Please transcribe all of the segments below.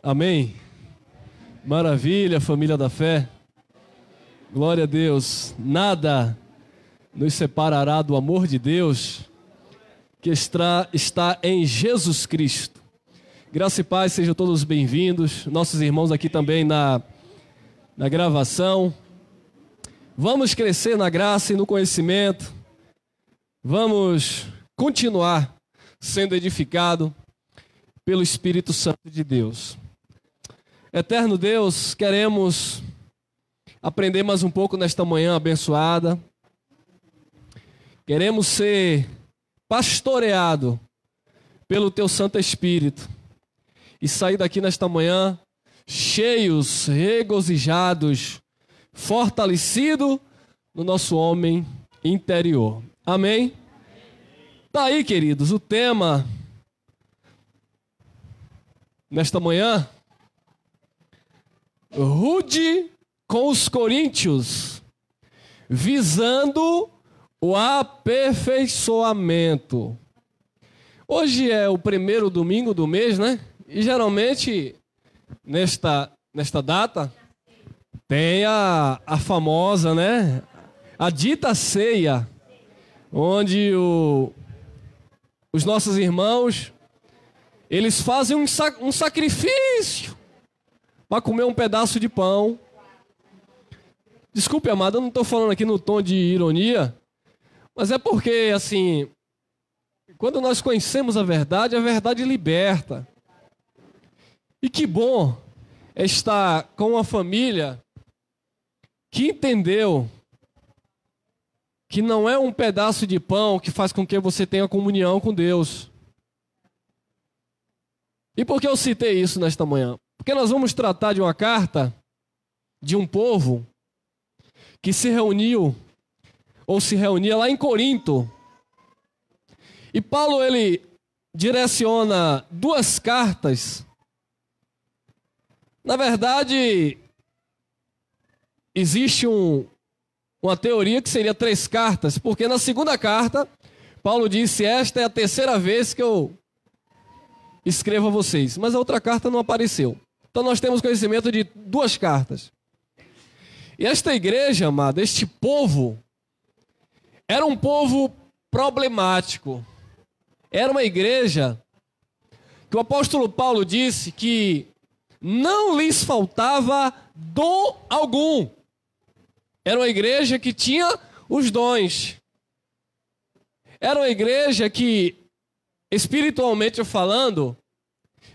Amém? Maravilha, família da fé. Glória a Deus. Nada nos separará do amor de Deus que está em Jesus Cristo. Graça e paz, sejam todos bem-vindos. Nossos irmãos aqui também na gravação. Vamos crescer na graça e no conhecimento. Vamos continuar sendo edificado pelo Espírito Santo de Deus. Eterno Deus, queremos aprender mais um pouco nesta manhã abençoada. Queremos ser pastoreado pelo Teu Santo Espírito e sair daqui nesta manhã cheios, regozijados, fortalecidos no nosso homem interior. Amém? Tá aí, queridos, o tema nesta manhã: rude com os coríntios, visando o aperfeiçoamento. Hoje é o primeiro domingo do mês, né? E geralmente, nesta data, tem a famosa, né? A dita ceia, onde os nossos irmãos, eles fazem um sacrifício para comer um pedaço de pão. Desculpe, amado, eu não estou falando aqui no tom de ironia, mas é porque, assim, quando nós conhecemos a verdade liberta. E que bom é estar com uma família que entendeu que não é um pedaço de pão que faz com que você tenha comunhão com Deus. E por que eu citei isso nesta manhã? Porque nós vamos tratar de uma carta de um povo que se reuniu, ou se reunia lá em Corinto. E Paulo, ele direciona duas cartas. Na verdade, existe uma teoria que seria 3 cartas, porque na segunda carta, Paulo disse: esta é a terceira vez que eu escrevo a vocês. Mas a outra carta não apareceu. Então nós temos conhecimento de 2 cartas. E esta igreja, amado, este povo, era um povo problemático. Era uma igreja que o apóstolo Paulo disse que não lhes faltava dom algum. Era uma igreja que tinha os dons. Era uma igreja que, espiritualmente falando,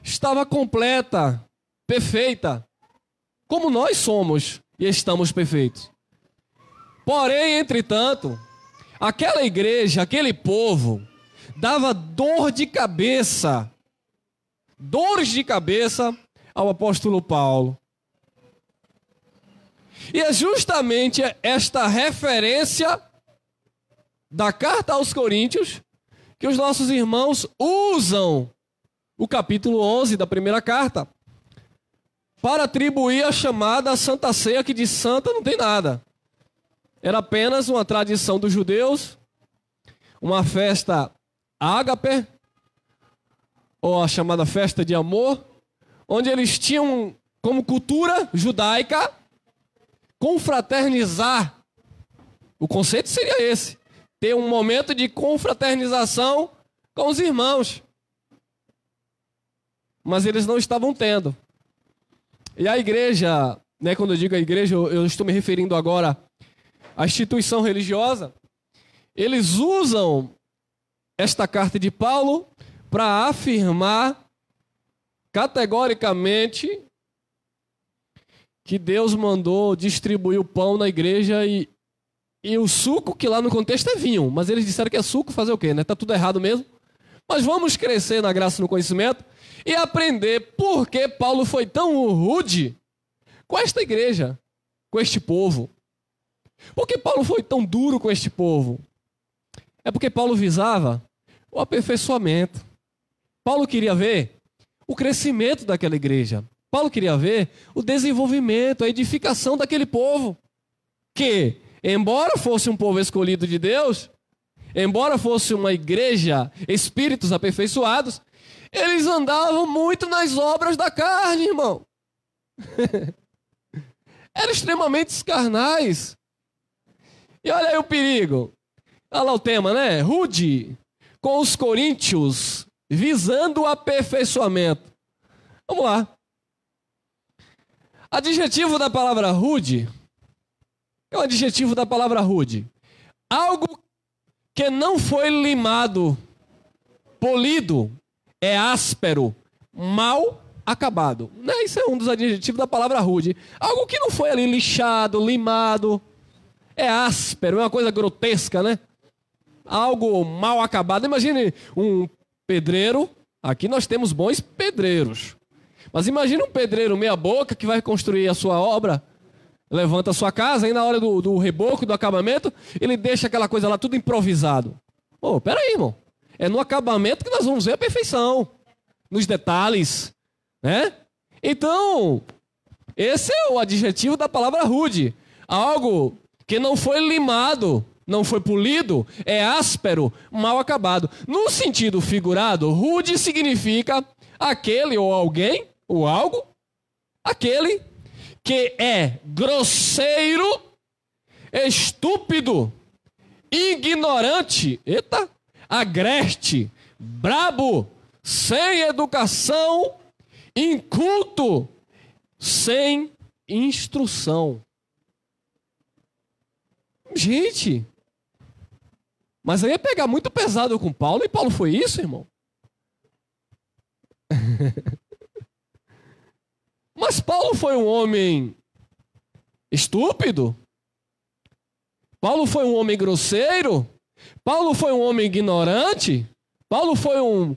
estava completa, perfeita, como nós somos e estamos perfeitos. Porém, entretanto, aquela igreja, aquele povo, dava dores de cabeça ao apóstolo Paulo. E é justamente esta referência da carta aos Coríntios que os nossos irmãos usam o capítulo 11 da primeira carta para atribuir a chamada Santa Ceia, que de santa não tem nada. Era apenas uma tradição dos judeus, uma festa ágape, ou a chamada festa de amor, onde eles tinham como cultura judaica confraternizar. O conceito seria esse: ter um momento de confraternização com os irmãos. Mas eles não estavam tendo. E a igreja, né, quando eu digo a igreja, eu estou me referindo agora à instituição religiosa. Eles usam esta carta de Paulo para afirmar categoricamente que Deus mandou distribuir o pão na igreja e o suco, que lá no contexto é vinho, mas eles disseram que é suco, fazer o quê, né? Tá tudo errado mesmo. Mas vamos crescer na graça e no conhecimento e aprender por que Paulo foi tão rude com esta igreja, com este povo. Por que Paulo foi tão duro com este povo? É porque Paulo visava o aperfeiçoamento. Paulo queria ver o crescimento daquela igreja. Paulo queria ver o desenvolvimento, a edificação daquele povo. Que, embora fosse um povo escolhido de Deus, embora fosse uma igreja, espíritos aperfeiçoados, Eles andavam muito nas obras da carne, irmão. Eram extremamente carnais. E olha aí o perigo. Olha lá o tema, né? Rude com os coríntios, visando o aperfeiçoamento. Vamos lá. Adjetivo da palavra rude. É o adjetivo da palavra rude. Algo que não foi limado, polido, é áspero, mal acabado. Né? Isso é um dos adjetivos da palavra rude. Algo que não foi ali lixado, limado, é áspero, é uma coisa grotesca, né? Algo mal acabado. Imagine um pedreiro. Aqui nós temos bons pedreiros. Mas imagine um pedreiro meia boca que vai construir a sua obra, levanta a sua casa, e na hora do reboco, do acabamento, ele deixa aquela coisa lá tudo improvisado. Pô, peraí, irmão. É no acabamento que nós vamos ver a perfeição. Nos detalhes, né? Então, esse é o adjetivo da palavra rude. Algo que não foi limado, não foi polido, é áspero, mal acabado. No sentido figurado, rude significa aquele ou alguém, ou algo, aquele que é grosseiro, estúpido, ignorante, agreste, brabo, sem educação, inculto, sem instrução. Gente, mas aí ia pegar muito pesado com Paulo, e Paulo foi isso, irmão? Mas Paulo foi um homem estúpido? Paulo foi um homem grosseiro? Paulo foi um homem ignorante? Paulo foi um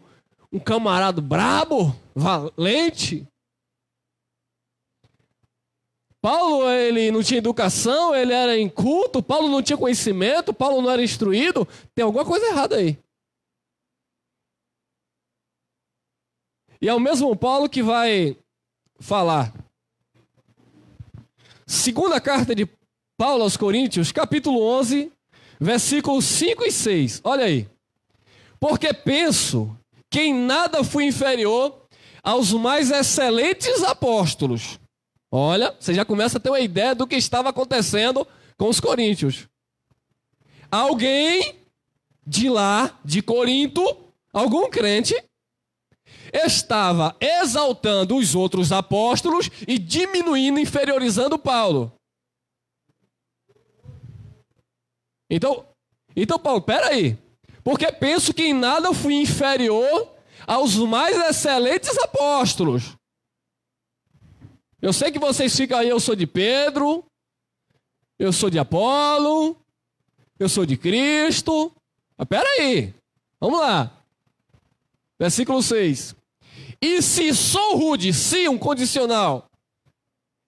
camarada brabo, valente? Paulo, ele não tinha educação, ele era inculto, Paulo não tinha conhecimento, Paulo não era instruído? Tem alguma coisa errada aí. E é o mesmo Paulo que vai falar. Segunda carta de Paulo aos Coríntios, capítulo 11, versículos 5 e 6. Olha aí. Porque penso que em nada fui inferior aos mais excelentes apóstolos. Olha, você já começa a ter uma ideia do que estava acontecendo com os coríntios. Alguém de lá, de Corinto, algum crente, estava exaltando os outros apóstolos e diminuindo, inferiorizando Paulo. Então Paulo, peraí. Porque penso que em nada fui inferior aos mais excelentes apóstolos. Eu sei que vocês ficam aí, eu sou de Pedro, eu sou de Apolo, eu sou de Cristo. Mas peraí, vamos lá. Versículo 6. E se sou rude, se um condicional,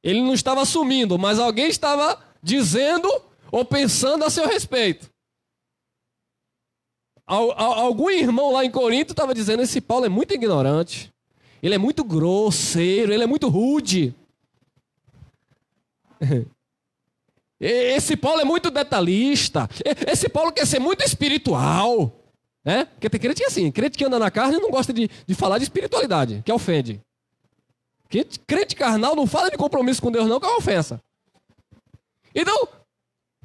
ele não estava assumindo, mas alguém estava dizendo ou pensando a seu respeito. Algum irmão lá em Corinto estava dizendo, esse Paulo é muito ignorante, ele é muito grosseiro, ele é muito rude. Esse Paulo é muito detalhista, esse Paulo quer ser muito espiritual. É? Porque tem crente assim, crente que anda na carne não gosta de falar de espiritualidade, que ofende. Crente carnal não fala de compromisso com Deus não, que é uma ofensa. Então,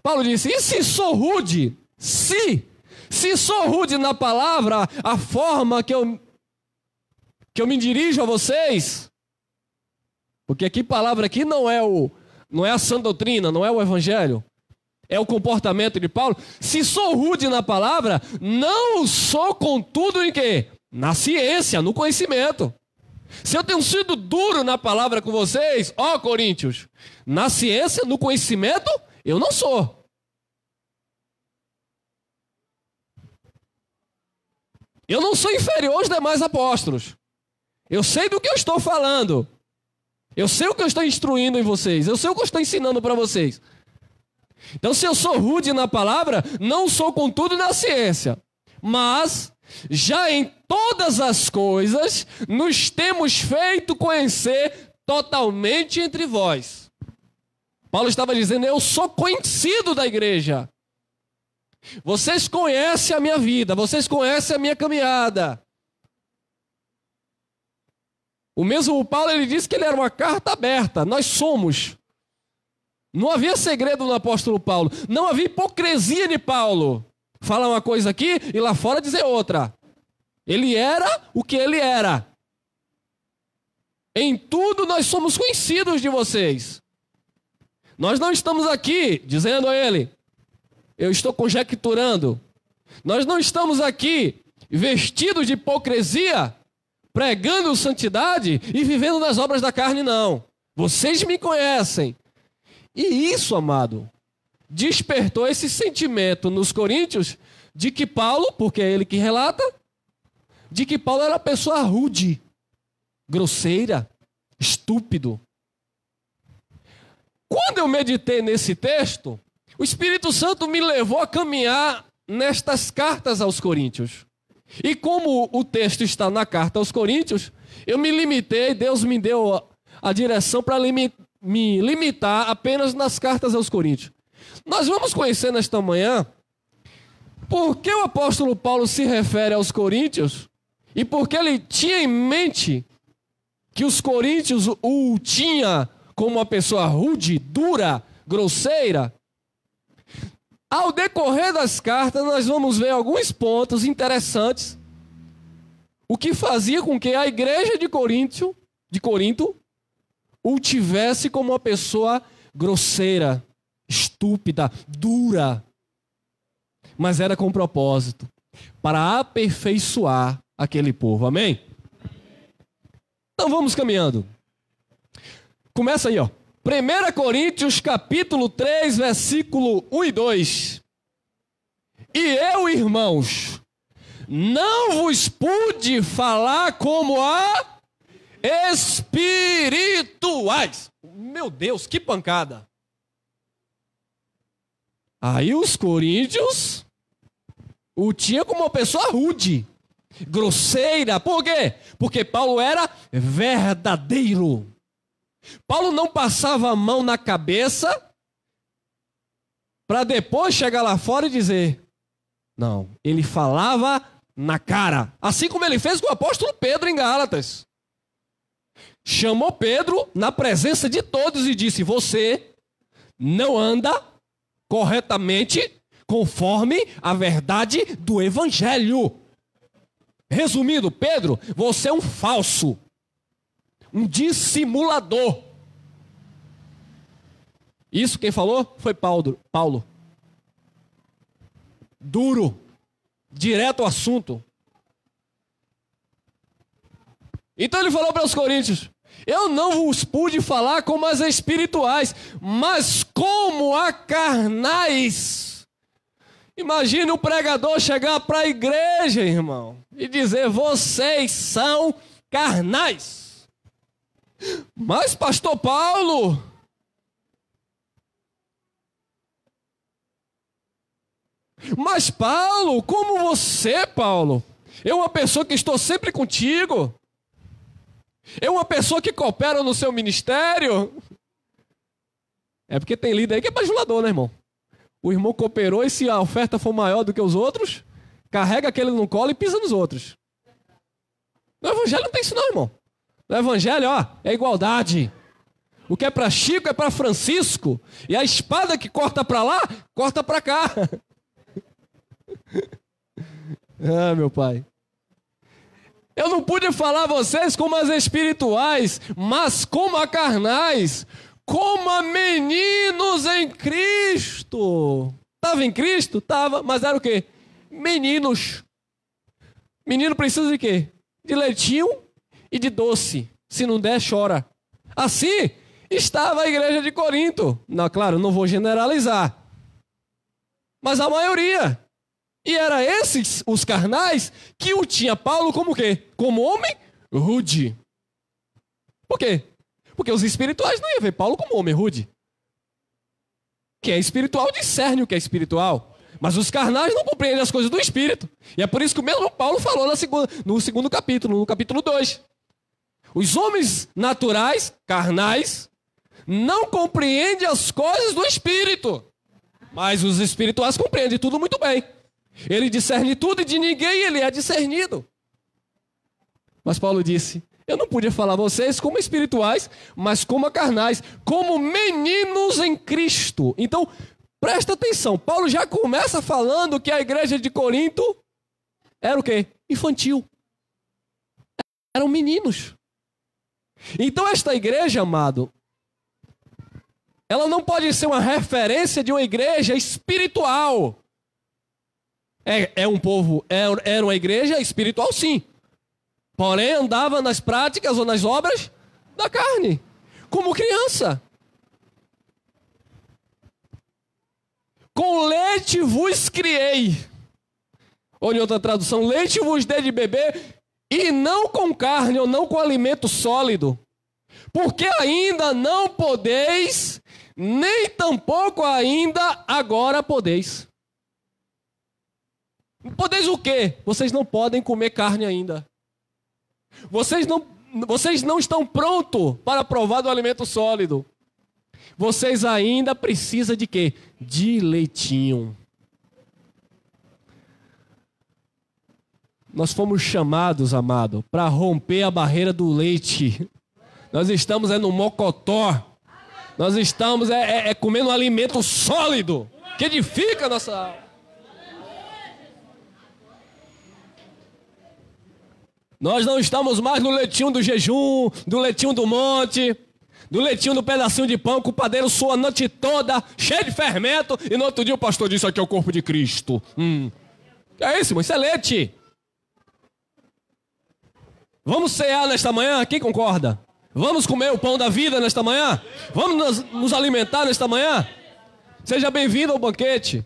Paulo disse, e se sou rude, se sou rude na palavra, a forma que eu me dirijo a vocês, porque aqui palavra aqui não é a sã doutrina, não é o evangelho, é o comportamento de Paulo. Se sou rude na palavra, não sou contudo em quê? Na ciência, no conhecimento. Se eu tenho sido duro na palavra com vocês, ó Coríntios, na ciência, no conhecimento, eu não sou. Eu não sou inferior aos demais apóstolos. Eu sei do que eu estou falando. Eu sei o que eu estou instruindo em vocês. Eu sei o que eu estou ensinando para vocês. Então, se eu sou rude na palavra, não sou contudo na ciência. Mas, já em todas as coisas, nos temos feito conhecer totalmente entre vós. Paulo estava dizendo, eu sou conhecido da igreja. Vocês conhecem a minha vida, vocês conhecem a minha caminhada. O mesmo Paulo, ele disse que ele era uma carta aberta. Nós somos. Não havia segredo no apóstolo Paulo. Não havia hipocrisia de Paulo. Falar uma coisa aqui e lá fora dizer outra. Ele era o que ele era. Em tudo nós somos conhecidos de vocês. Nós não estamos aqui dizendo a ele, eu estou conjecturando. Nós não estamos aqui vestidos de hipocrisia, pregando santidade e vivendo nas obras da carne, não. Vocês me conhecem. E isso, amado, despertou esse sentimento nos coríntios de que Paulo, porque é ele que relata, de que Paulo era uma pessoa rude, grosseira, estúpido. Quando eu meditei nesse texto, o Espírito Santo me levou a caminhar nestas cartas aos coríntios. E como o texto está na carta aos coríntios, eu me limitei, Deus me deu a direção para me limitar apenas nas cartas aos coríntios. Nós vamos conhecer nesta manhã por que o apóstolo Paulo se refere aos coríntios e porque ele tinha em mente que os coríntios o tinha como uma pessoa rude, dura, grosseira. Ao decorrer das cartas, nós vamos ver alguns pontos interessantes, o que fazia com que a igreja de Corinto o tivesse como uma pessoa grosseira, estúpida, dura. Mas era com propósito, para aperfeiçoar aquele povo. Amém? Então vamos caminhando. Começa aí, ó. 1 Coríntios capítulo 3, versículo 1 e 2. E eu, irmãos, não vos pude falar como a espirituais. Meu Deus, que pancada. Aí os coríntios o tinha como uma pessoa rude, grosseira. Por quê? Porque Paulo era verdadeiro. Paulo não passava a mão na cabeça para depois chegar lá fora e dizer, não, ele falava na cara, assim como ele fez com o apóstolo Pedro em Gálatas. Chamou Pedro na presença de todos e disse, você não anda corretamente conforme a verdade do evangelho. Resumindo, Pedro, você é um falso, um dissimulador. Isso quem falou foi Paulo. Duro, direto ao assunto. Então ele falou para os coríntios, eu não vos pude falar como as espirituais, mas como a carnais. Imagine um pregador chegar para a igreja, irmão, e dizer, vocês são carnais. Mas pastor Paulo, como você, Paulo? Eu uma pessoa que estou sempre contigo. Eu uma pessoa que coopera no seu ministério. É porque tem líder aí que é bajulador, né, irmão? O irmão cooperou e se a oferta for maior do que os outros, carrega aquele no colo e pisa nos outros. No evangelho não tem isso não, irmão. No evangelho, ó, é igualdade. O que é para Chico é para Francisco. E a espada que corta para lá, corta para cá. Ah, meu pai. Eu não pude falar a vocês como as espirituais, mas como a carnais, como a meninos em Cristo. Estava em Cristo? Estava, mas era o quê? Meninos. Menino precisa de quê? De leitinho e de doce. Se não der, chora. Assim estava a igreja de Corinto. Não, claro, não vou generalizar. Mas a maioria. E era esses, os carnais, que o tinha Paulo como o quê? Como homem rude. Por quê? Porque os espirituais não iam ver Paulo como homem rude. Quem é espiritual discerne o que é espiritual. Mas os carnais não compreendem as coisas do espírito. E é por isso que o mesmo Paulo falou no segundo capítulo, no capítulo 2. Os homens naturais, carnais, não compreendem as coisas do espírito. Mas os espirituais compreendem tudo muito bem. Ele discerne tudo e de ninguém ele é discernido. Mas Paulo disse, Eu não podia falar a vocês como espirituais, mas como carnais, como meninos em Cristo. Então, presta atenção. Paulo já começa falando que a igreja de Corinto era o quê? Infantil. Eram meninos. Então, esta igreja, amado, ela não pode ser uma referência de uma igreja espiritual. Era uma igreja espiritual, sim. Porém, andava nas práticas ou nas obras da carne, como criança. Com leite vos criei. Ou em outra tradução, leite vos dei de beber, e não com carne ou não com alimento sólido. Porque ainda não podeis, nem tampouco ainda agora podeis. Podeis o quê? Vocês não podem comer carne ainda. Vocês não estão prontos para provar do alimento sólido. Vocês ainda precisam de quê? De leitinho. Nós fomos chamados, amado, para romper a barreira do leite. Nós estamos no mocotó. Nós estamos comendo um alimento sólido, que edifica a nossa alma. Nós não estamos mais no leitinho do jejum, do leitinho do monte, do leitinho do pedacinho de pão que o padeiro sua a noite toda, cheio de fermento, e no outro dia o pastor disse: aqui é o corpo de Cristo. Que é isso, irmão? Isso é leite. Vamos cear nesta manhã? Quem concorda? Vamos comer o pão da vida nesta manhã? Vamos nos alimentar nesta manhã? Seja bem-vindo ao banquete.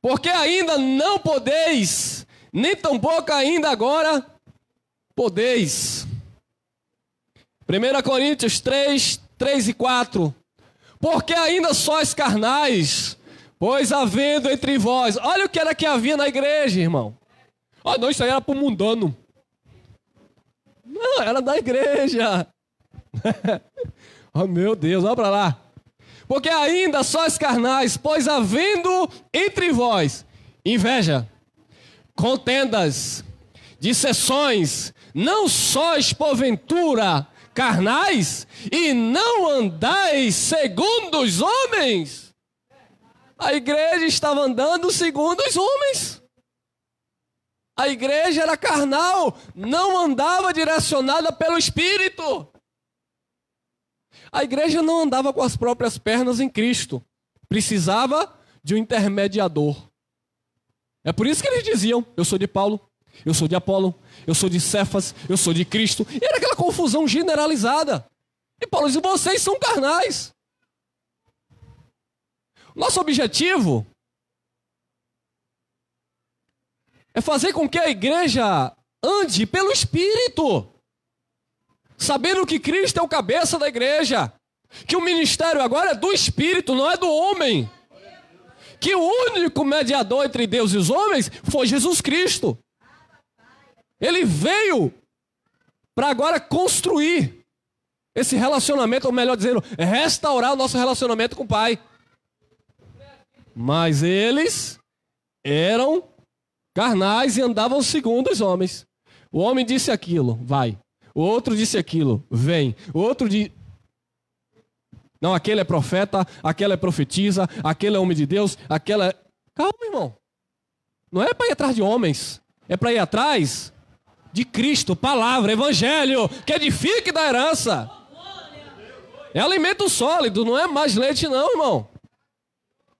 Porque ainda não podeis, nem tampouco ainda agora podeis. 1 Coríntios 3, 3 e 4. Porque ainda sois carnais, pois havendo entre vós... Olha o que era que havia na igreja, irmão. Ah, não, isso aí era para o mundano. Não, era da igreja. Oh, meu Deus, olha para lá. Porque ainda sois carnais, pois havendo entre vós inveja, contendas, dissensões, não sois porventura carnais e não andais segundo os homens. A igreja estava andando segundo os homens. A igreja era carnal, não andava direcionada pelo Espírito. A igreja não andava com as próprias pernas em Cristo. Precisava de um intermediador. É por isso que eles diziam: eu sou de Paulo, eu sou de Apolo, eu sou de Cefas, eu sou de Cristo. E era aquela confusão generalizada. E Paulo dizia: vocês são carnais. Nosso objetivo é fazer com que a igreja ande pelo Espírito, sabendo que Cristo é o cabeça da igreja, que o ministério agora é do Espírito, não é do homem, que o único mediador entre Deus e os homens foi Jesus Cristo. Ele veio para agora construir esse relacionamento, ou melhor dizendo, restaurar o nosso relacionamento com o Pai. Mas eles eram carnais e andavam segundo os homens. O homem disse aquilo, vai. O outro disse aquilo, vem. O outro disse: não, aquele é profeta, aquela é profetisa, aquele é homem de Deus, aquela é... Calma, irmão. Não é para ir atrás de homens, é para ir atrás de Cristo, palavra, evangelho, que edifique da herança. É alimento sólido, não é mais leite não, irmão.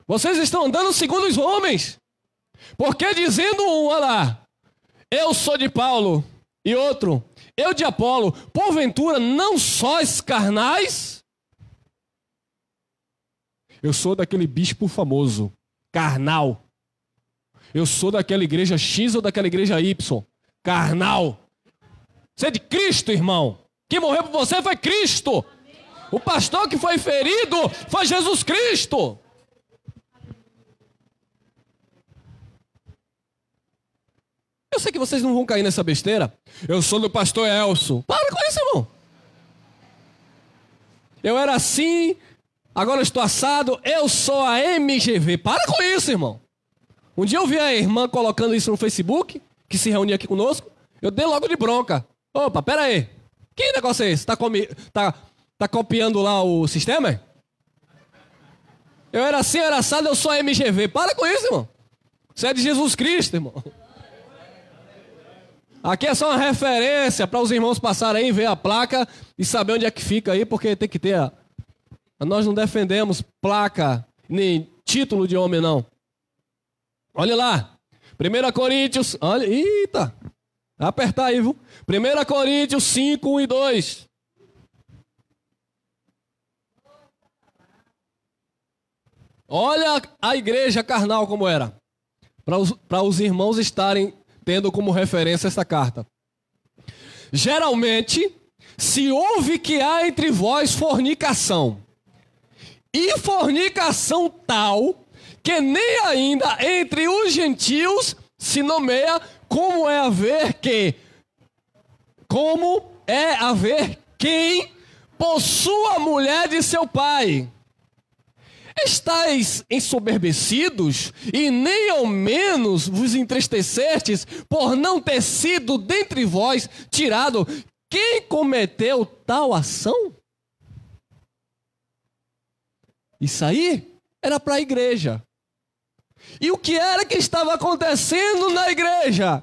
Vocês estão andando segundo os homens. Porque dizendo um, olha lá, eu sou de Paulo, e outro, eu de Apolo, porventura não sois carnais? Eu sou daquele bispo famoso, carnal. Eu sou daquela igreja X ou daquela igreja Y, carnal. Você é de Cristo, irmão. Quem morreu por você foi Cristo. O pastor que foi ferido foi Jesus Cristo. Eu sei que vocês não vão cair nessa besteira. Eu sou do pastor Elcio. Para com isso, irmão. Eu era assim, agora eu estou assado. Eu sou a MGV. Para com isso, irmão. Um dia eu vi a irmã colocando isso no Facebook, que se reunia aqui conosco. Eu dei logo de bronca. Opa, pera aí. Que negócio é esse? Tá copiando lá o sistema? É? Eu era assim, eu era assado, eu sou MGV. Para com isso, irmão. Você é de Jesus Cristo, irmão. Aqui é só uma referência para os irmãos passarem aí, ver a placa e saber onde é que fica aí, porque tem que ter. Nós não defendemos placa, nem título de homem, não. Olha lá. 1 Coríntios, olha, eita. Vai apertar aí, viu? 1 Coríntios 5, 1 e 2. Olha a igreja carnal como era. Para os irmãos estarem tendo como referência esta carta. Geralmente, se ouve que há entre vós fornicação, e fornicação tal, que nem ainda entre os gentios se nomeia como é haver quem possua a mulher de seu pai. Estais ensoberbecidos e nem ao menos vos entristecestes por não ter sido dentre vós tirado quem cometeu tal ação? Isso aí era para a igreja. E o que era que estava acontecendo na igreja?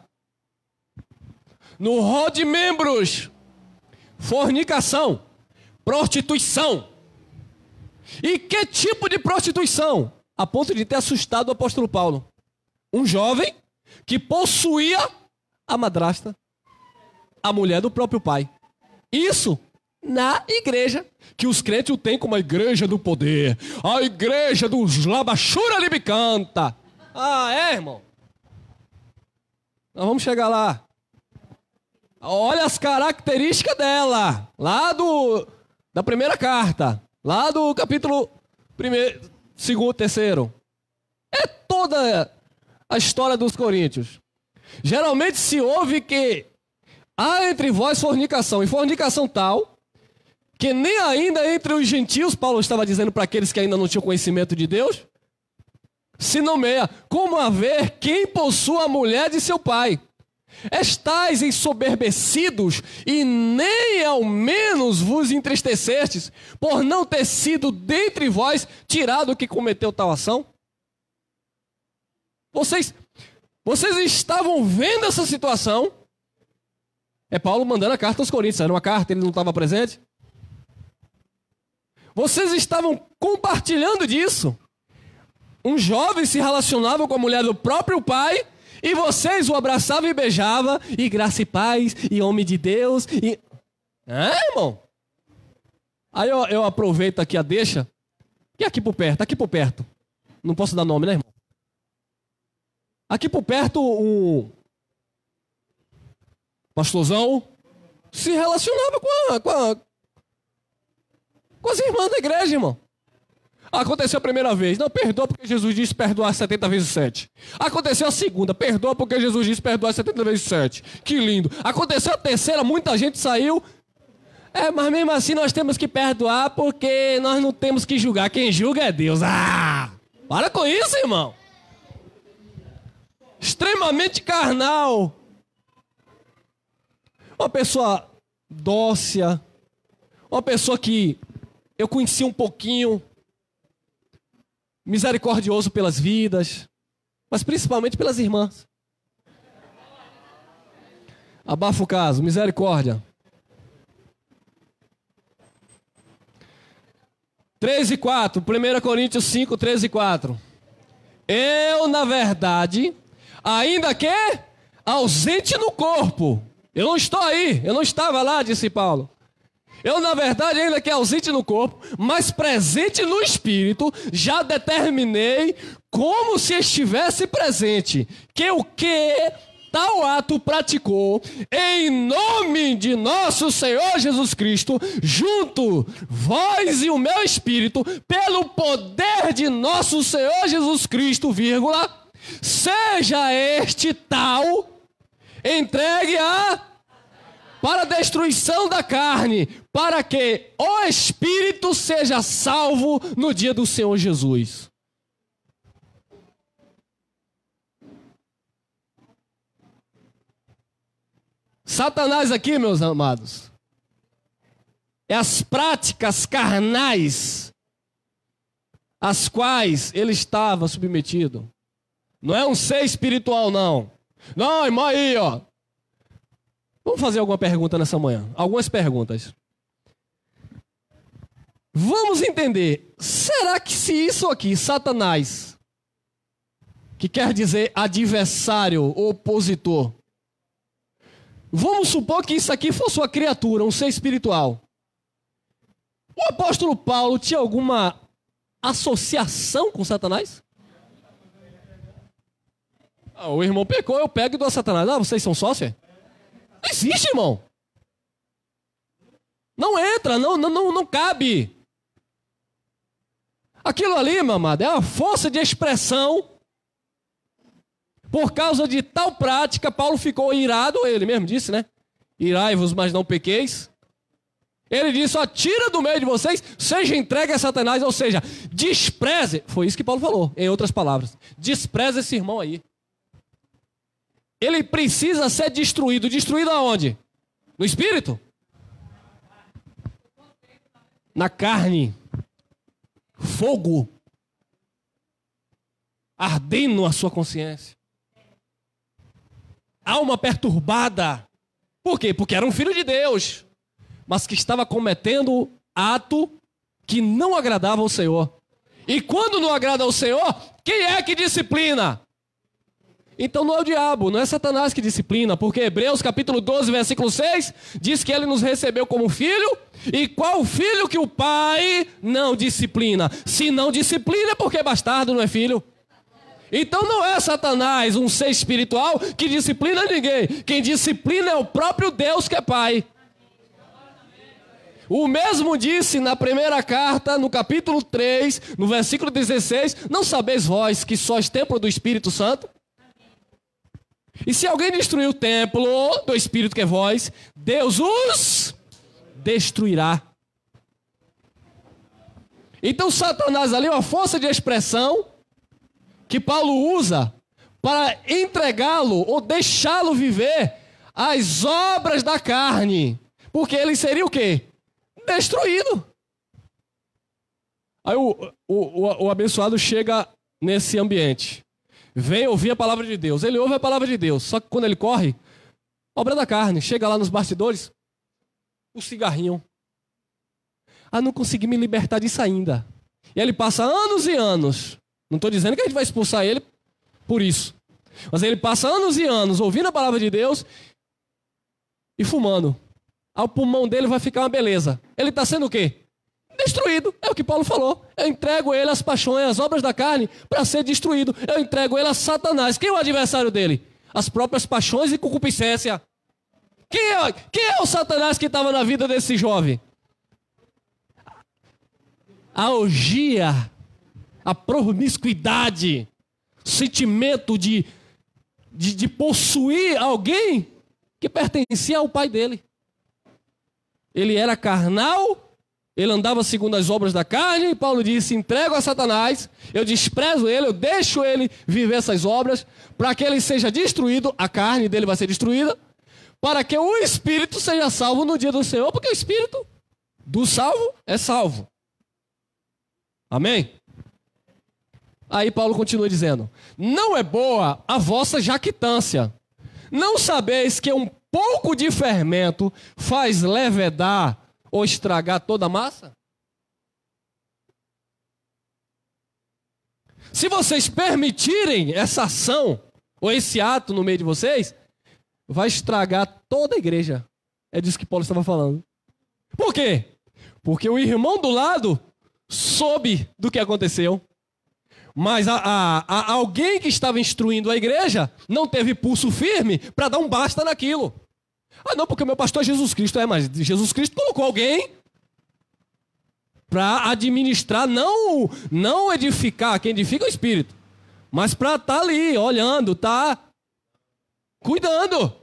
No rol de membros, fornicação, prostituição. E que tipo de prostituição? A ponto de ter assustado o apóstolo Paulo. Um jovem que possuía a madrasta, a mulher do próprio pai. Isso na igreja, que os crentes o têm como a igreja do poder, a igreja dos labachura libicanta. Ah, é, irmão? Nós vamos chegar lá. Olha as características dela, lá da primeira carta. Lá do capítulo 1, 2, 3. É toda a história dos coríntios. Geralmente se ouve que há entre vós fornicação, e fornicação tal, que nem ainda entre os gentios, Paulo estava dizendo para aqueles que ainda não tinham conhecimento de Deus, se nomeia como haver quem possua a mulher de seu pai. Estais ensoberbecidos e nem ao menos vos entristecestes por não ter sido dentre vós tirado o que cometeu tal ação? Vocês estavam vendo essa situação? É Paulo mandando a carta aos Coríntios. Era uma carta, ele não estava presente? Vocês estavam compartilhando disso. Um jovem se relacionava com a mulher do próprio pai, e vocês o abraçavam e beijavam, e graça e paz, e homem de Deus, e... irmão? Aí eu aproveito aqui a deixa, que é aqui por perto. Não posso dar nome, né, irmão? Aqui por perto, o pastorzão se relacionava com as irmãs da igreja, irmão. Aconteceu a primeira vez, não, perdoa porque Jesus disse perdoar 70 vezes 7. Aconteceu a segunda, perdoa porque Jesus disse perdoar 70 vezes 7. Que lindo. Aconteceu a terceira, muita gente saiu. Mas mesmo assim nós temos que perdoar porque nós não temos que julgar. Quem julga é Deus. Para com isso, irmão. Extremamente carnal. Uma pessoa dócil, uma pessoa que eu conheci um pouquinho, misericordioso pelas vidas, mas principalmente pelas irmãs. Abafa o caso, misericórdia. 3 e 4, 1 Coríntios 5, 3 e 4. Eu, na verdade, ainda que ausente no corpo, eu não estou aí, eu não estava lá, disse Paulo. Eu, na verdade, ainda que ausente no corpo, mas presente no espírito, já determinei, como se estivesse presente, que o que tal ato praticou, em nome de nosso Senhor Jesus Cristo, junto vós e o meu espírito, pelo poder de nosso Senhor Jesus Cristo, vírgula, seja este tal entregue para a destruição da carne, para que o espírito seja salvo no dia do Senhor Jesus. Satanás aqui, meus amados, é as práticas carnais às quais ele estava submetido. Não é um ser espiritual, não. Não, irmão, aí, ó. Vamos fazer alguma pergunta nessa manhã? Algumas perguntas. Vamos entender. Será que se isso aqui, Satanás, que quer dizer adversário, opositor, vamos supor que isso aqui fosse uma criatura, um ser espiritual. O apóstolo Paulo tinha alguma associação com Satanás? O irmão pecou, eu pego e dou a Satanás. Vocês são sócios? Não existe, irmão. Não entra, não cabe. Aquilo ali, meu amado, é uma força de expressão. Por causa de tal prática, Paulo ficou irado, ele mesmo disse, né? Irai-vos, mas não pequeis. Ele disse, ó, tira do meio de vocês, seja entregue a Satanás, ou seja, despreze. Foi isso que Paulo falou, em outras palavras. Despreze esse irmão aí. Ele precisa ser destruído. Destruído aonde? No espírito? Na carne. Fogo. Ardendo a sua consciência. Alma perturbada. Por quê? Porque era um filho de Deus, mas que estava cometendo ato que não agradava ao Senhor. E quando não agrada ao Senhor, quem é que disciplina? Então não é o diabo, não é Satanás que disciplina, porque Hebreus capítulo 12, versículo 6, diz que ele nos recebeu como filho, e qual filho que o pai não disciplina? Se não disciplina é porque é bastardo, não é filho. Então não é Satanás, um ser espiritual, que disciplina ninguém. Quem disciplina é o próprio Deus que é pai. O mesmo disse na primeira carta, no capítulo 3, no versículo 16, não sabeis vós que sois templo do Espírito Santo? E se alguém destruir o templo do Espírito que é vós, Deus os destruirá. Então Satanás ali é uma força de expressão que Paulo usa para entregá-lo ou deixá-lo viver as obras da carne. Porque ele seria o quê? Destruído. Aí o abençoado chega nesse ambiente. Vem ouvir a palavra de Deus. Ele ouve a palavra de Deus. Só que quando ele corre, obra da carne. Chega lá nos bastidores, o cigarrinho. Não consegui me libertar disso ainda. E ele passa anos e anos. Não estou dizendo que a gente vai expulsar ele por isso. Mas ele passa anos e anos ouvindo a palavra de Deus e fumando. O pulmão dele vai ficar uma beleza. Ele está sendo o quê? Destruído. É o que Paulo falou. Eu entrego ele às paixões, às obras da carne, para ser destruído. Eu entrego ele a Satanás. Quem é o adversário dele? As próprias paixões e concupiscência. Quem é o Satanás que estava na vida desse jovem? A orgia, a promiscuidade, o sentimento de possuir alguém que pertencia ao pai dele. Ele era carnal, ele andava segundo as obras da carne, e Paulo disse, entrego a Satanás, eu desprezo ele, eu deixo ele viver essas obras, para que ele seja destruído, a carne dele vai ser destruída, para que o espírito seja salvo no dia do Senhor, porque o espírito do salvo é salvo. Amém? Aí Paulo continua dizendo, não é boa a vossa jactância. Não sabeis que um pouco de fermento faz levedar ou estragar toda a massa? Se vocês permitirem essa ação, ou esse ato no meio de vocês, vai estragar toda a igreja. É disso que Paulo estava falando. Por quê? Porque o irmão do lado soube do que aconteceu. Mas alguém que estava instruindo a igreja não teve pulso firme para dar um basta naquilo. Não, porque o meu pastor é Jesus Cristo. Mas Jesus Cristo colocou alguém para administrar, não edificar, quem edifica é o Espírito, mas para estar ali, olhando, cuidando,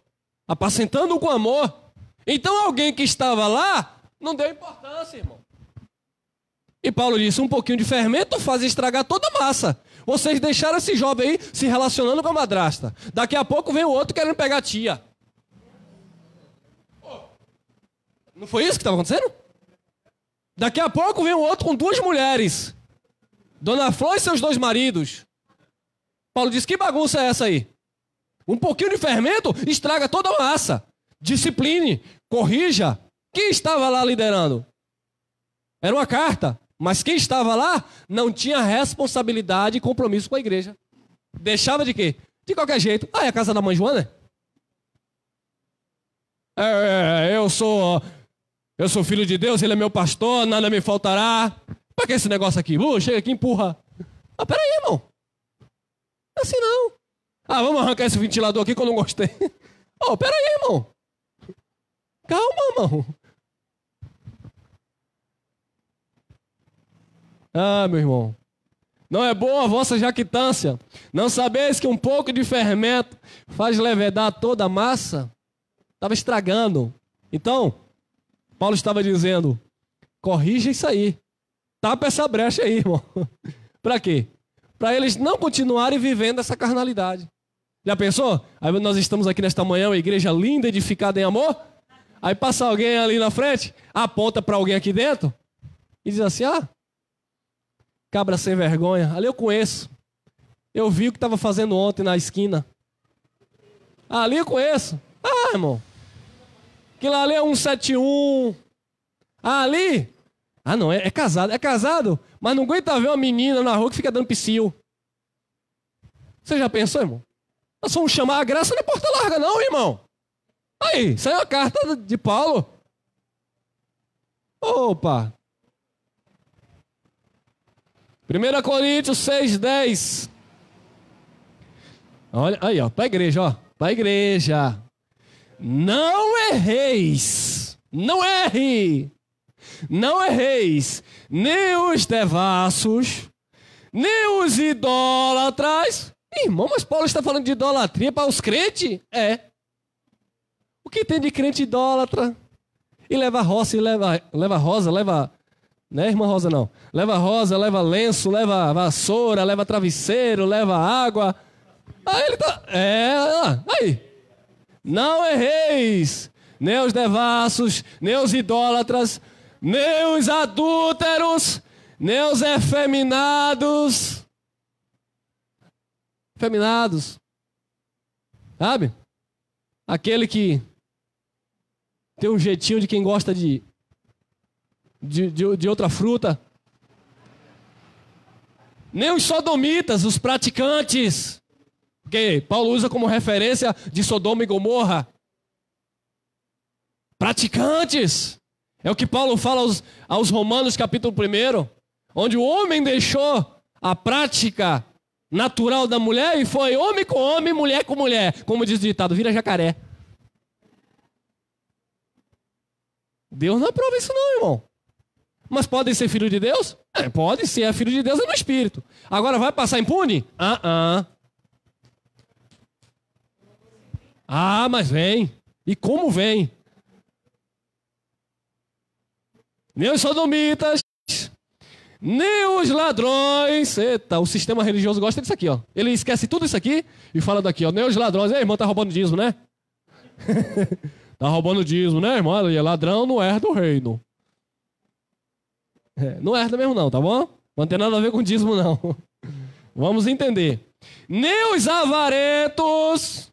apacentando com amor. Então alguém que estava lá não deu importância, irmão. E Paulo disse, um pouquinho de fermento faz estragar toda a massa. Vocês deixaram esse jovem aí se relacionando com a madrasta. Daqui a pouco vem o outro querendo pegar a tia. Não foi isso que estava acontecendo? Daqui a pouco vem um outro com 2 mulheres. Dona Flor e seus 2 maridos. Paulo diz, que bagunça é essa aí? Um pouquinho de fermento estraga toda a massa. Discipline, corrija. Quem estava lá liderando? Era uma carta. Mas quem estava lá não tinha responsabilidade e compromisso com a igreja. Deixava de quê? De qualquer jeito. Ah, é a casa da mãe Joana? Eu sou filho de Deus, ele é meu pastor, nada me faltará. Pra que esse negócio aqui? Chega aqui e empurra. Ah, peraí, irmão. Não é assim não. Ah, vamos arrancar esse ventilador aqui que eu não gostei. Peraí, irmão. Calma, irmão. Ah, meu irmão. Não é boa a vossa jactância. Não sabeis que um pouco de fermento faz levedar toda a massa? Estava estragando. Então, Paulo estava dizendo, corrija isso aí. Tapa essa brecha aí, irmão. Para quê? Para eles não continuarem vivendo essa carnalidade. Já pensou? Aí nós estamos aqui nesta manhã, uma igreja linda, edificada em amor. Aí passa alguém ali na frente, aponta para alguém aqui dentro e diz assim, cabra sem vergonha, ali eu conheço. Eu vi o que estava fazendo ontem na esquina. Ali eu conheço. Irmão. Aquilo ali é 171. Ali. Não, é casado. É casado, mas não aguenta ver uma menina na rua que fica dando psiu. Você já pensou, irmão? Nós vamos chamar a graça na porta larga, não, irmão. Aí, saiu a carta de Paulo. Opa. 1 Coríntios 6:10. Olha aí, para a igreja, para a igreja. Não erreis. Não erre. Não erreis. Nem os devassos, nem os idólatras. Irmão, mas Paulo está falando de idolatria para os crentes? O que tem de crente idólatra? E leva roça, e leva rosa, leva... Não é irmã Rosa, não. Leva rosa, leva lenço, leva vassoura, leva travesseiro, leva água. Aí ele tá... aí. Não erreis, nem os devassos, nem os idólatras, nem os adúlteros, nem os efeminados. Efeminados. Sabe? Aquele que tem um jeitinho de quem gosta de outra fruta. Nem os sodomitas, os praticantes. Porque Paulo usa como referência de Sodoma e Gomorra. Praticantes. É o que Paulo fala aos Romanos, capítulo 1, onde o homem deixou a prática natural da mulher e foi homem com homem, mulher com mulher. Como diz o ditado, vira jacaré. Deus não aprova isso não, irmão. Mas podem ser filho de Deus? Pode ser, é filho de Deus é no espírito. Agora vai passar impune? Mas vem. E como vem? Nem os sodomitas, nem os ladrões. Eita, o sistema religioso gosta disso aqui, ó. Ele esquece tudo isso aqui e fala daqui, ó. Nem os ladrões. Ei, irmão, tá roubando dízimo, né? Tá roubando dízimo, né, irmão? Ladrão não herda o reino. Não herda mesmo não, tá bom? Não tem nada a ver com dízimo, não. Vamos entender. Nem os avarentos.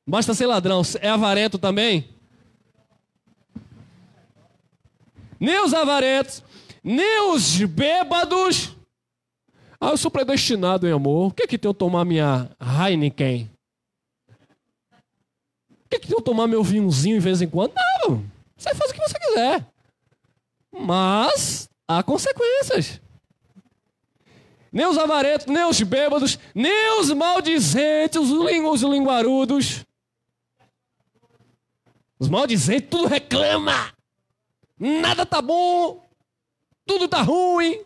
Basta ser ladrão. É avarento também? Nem os avarentos. Nem os bêbados. Eu sou predestinado em amor. O que é que tem eu tomar minha Heineken? O que é que tem eu tomar meu vinhozinho de vez em quando? Não, você faz o que você quiser. Mas há consequências. Nem os avarentos, nem os bêbados, nem os maldizentes, os linguarudos. Os maldizentes tudo reclama. Nada tá bom. Tudo tá ruim.